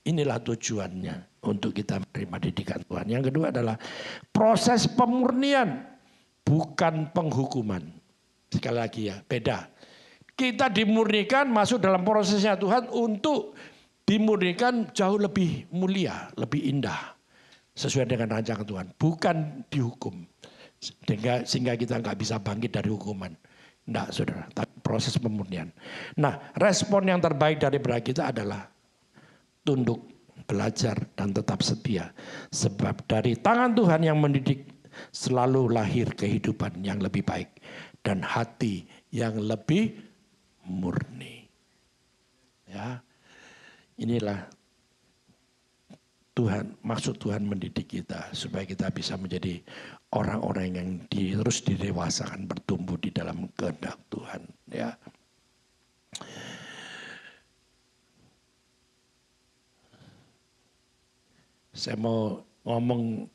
Inilah tujuannya untuk kita menerima didikan Tuhan. Yang kedua adalah proses pemurnian, bukan penghukuman. Sekali lagi ya, beda. Kita dimurnikan masuk dalam prosesnya Tuhan untuk dimurnikan jauh lebih mulia, lebih indah. Sesuai dengan rancangan Tuhan. Bukan dihukum. Sehingga kita nggak bisa bangkit dari hukuman. Enggak saudara, tapi proses pemurnian. Nah, respon yang terbaik daripada kita adalah tunduk, belajar, dan tetap setia. Sebab dari tangan Tuhan yang mendidik selalu lahir kehidupan yang lebih baik. Dan hati yang lebih murni. Ya, inilah Tuhan, maksud Tuhan mendidik kita supaya kita bisa menjadi orang-orang yang terus didewasakan, bertumbuh di dalam kehendak Tuhan. Ya, saya mau ngomong,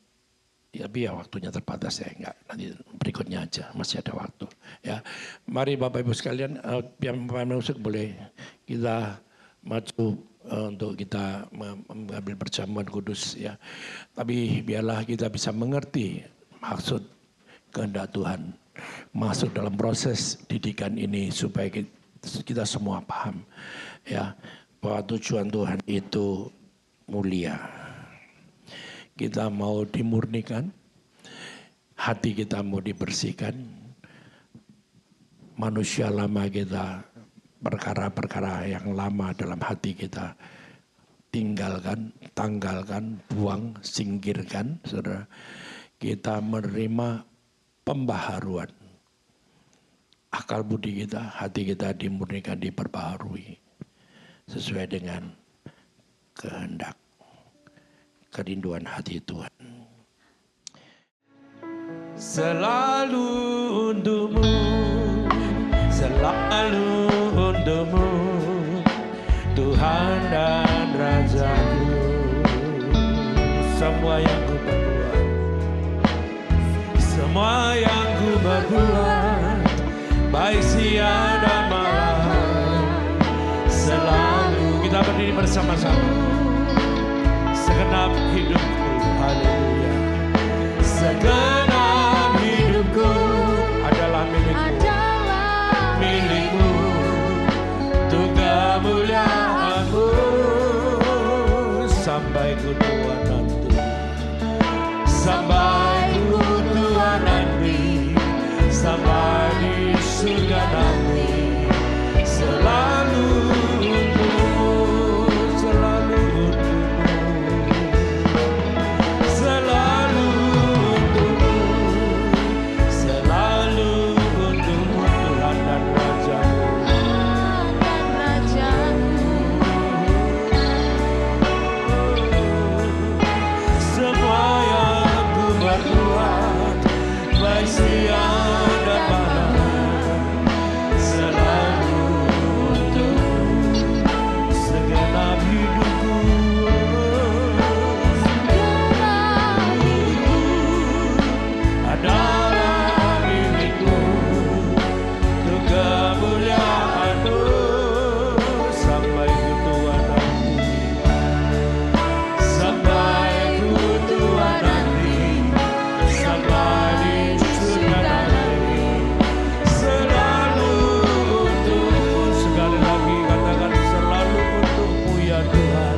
tapi ya waktunya terbatas ya, enggak, nanti berikutnya aja, masih ada waktu. Ya, mari Bapak Ibu sekalian, yang musik boleh kita maju untuk kita mengambil perjamuan kudus ya. Tapi biarlah kita bisa mengerti maksud kehendak Tuhan masuk dalam proses didikan ini supaya kita semua paham ya bahwa tujuan Tuhan itu mulia. Kita mau dimurnikan, hati kita mau dibersihkan, manusia lama kita, perkara-perkara yang lama dalam hati kita tinggalkan, tanggalkan, buang, singkirkan, saudara. Kita menerima pembaharuan. Akal budi kita, hati kita dimurnikan, diperbaharui sesuai dengan kehendak, kerinduan hati Tuhan. Selalu untukmu, selalu untukmu, Tuhan dan Rajaku. Semua yang ku perbuat, semua yang ku perbuat, baik siang dan malam, selalu kita berdiri bersama-sama. Segenap hidupku, haleluya. Segenap hidupku adalah milikmu. Milikmu, untuk kemuliaan-Mu sampai ku tua nanti, sampai ku tua nanti, sampai di surga nanti, selalu untukmu, selalu untukmu, selalu untukmu, selalu untukmu Tuhan dan Raja-Mu. Semua yang ku berbuat, baik siang dan malam, selalu untukmu. Segenap hidupku, adalah milikmu, untuk kemuliaan-Mu sampai ku tua nanti, sampai ku tua nanti, sampai di surga nanti, selalu untukmu. Sekali lagi katakan, selalu untukmu ya Tuhan,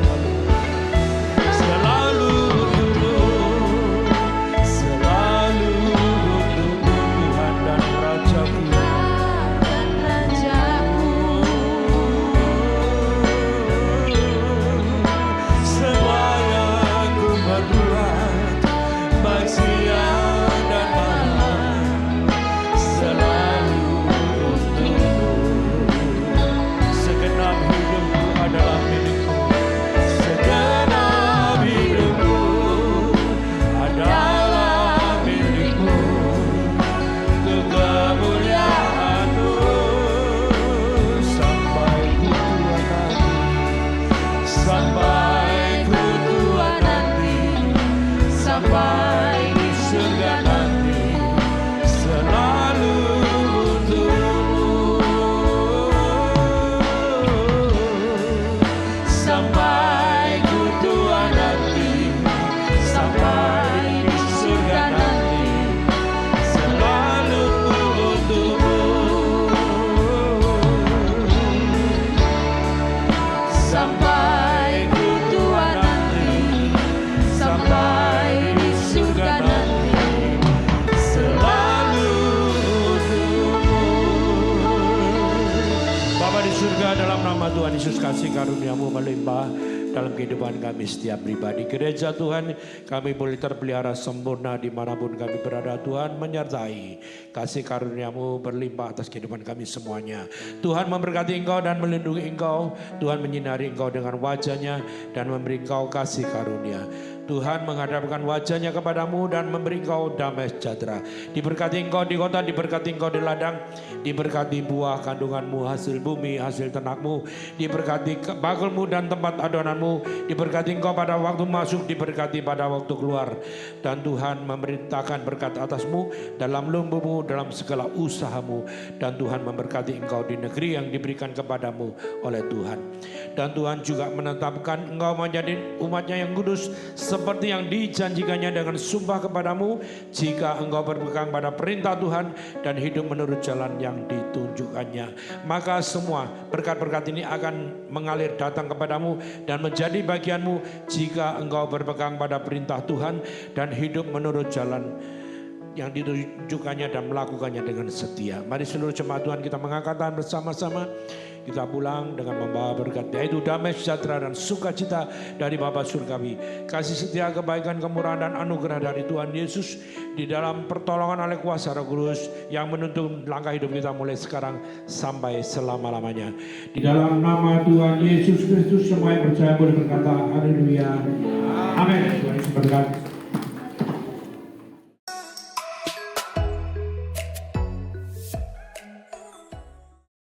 selalu untukmu, selalu untukmu Tuhan dan Raja-Ku. Semua yang ku berbuat, baik siang dan malam, selalu untukmu. Segenap hidupku adalah milikmu. Segenap hidupku adalah milikmu, untuk kemuliaan-Mu sampai ku tua nanti, sampai ku tua nanti, sampai di surga nanti, selalu untukmu, sampai ku tua nanti, sampai di surga nanti, selalu untukmu, nama Tuhan Yesus, kasih karunia-Mu melimpah dalam kehidupan kami setiap pribadi. Gereja Tuhan, kami boleh terpelihara sempurna dimanapun kami berada. Tuhan menyertai, kasih karunia-Mu berlimpah atas kehidupan kami semuanya. Tuhan memberkati Engkau dan melindungi Engkau. Tuhan menyinari Engkau dengan wajah-Nya dan memberi Engkau kasih karunia. Tuhan menghadapkan wajah-Nya kepadamu dan memberi Engkau damai sejahtera. Diberkati Engkau di kota, diberkati Engkau di ladang, diberkati buah kandunganmu, hasil bumi, hasil ternakmu, diberkati bakulmu dan tempat adonanmu, diberkati Engkau pada waktu masuk, diberkati pada waktu keluar. Dan Tuhan memerintahkan berkat atasmu dalam lumbuhmu, dalam segala usahamu. Dan Tuhan memberkati Engkau di negeri yang diberikan kepadamu oleh Tuhan. Dan Tuhan juga menetapkan Engkau menjadi umat-Nya yang kudus, seperti yang dijanjikannya dengan sumpah kepadamu, jika engkau berpegang pada perintah Tuhan dan hidup menurut jalan yang ditunjukkannya. Maka semua berkat-berkat ini akan mengalir datang kepadamu dan menjadi bagianmu jika engkau berpegang pada perintah Tuhan dan hidup menurut jalan yang ditunjukkannya dan melakukannya dengan setia. Mari seluruh jemaat Tuhan kita mengangkat tangan bersama-sama. Kita pulang dengan membawa berkat, yaitu damai sejahtera dan sukacita dari Bapa Surgawi, kasih setia, kebaikan, kemurahan dan anugerah dari Tuhan Yesus di dalam pertolongan oleh kuasa Roh Kudus yang menuntun langkah hidup kita mulai sekarang sampai selama-lamanya. Di dalam nama Tuhan Yesus Kristus, semua yang percaya boleh berkata haleluya. Amin. Tuhan Yesus berkati.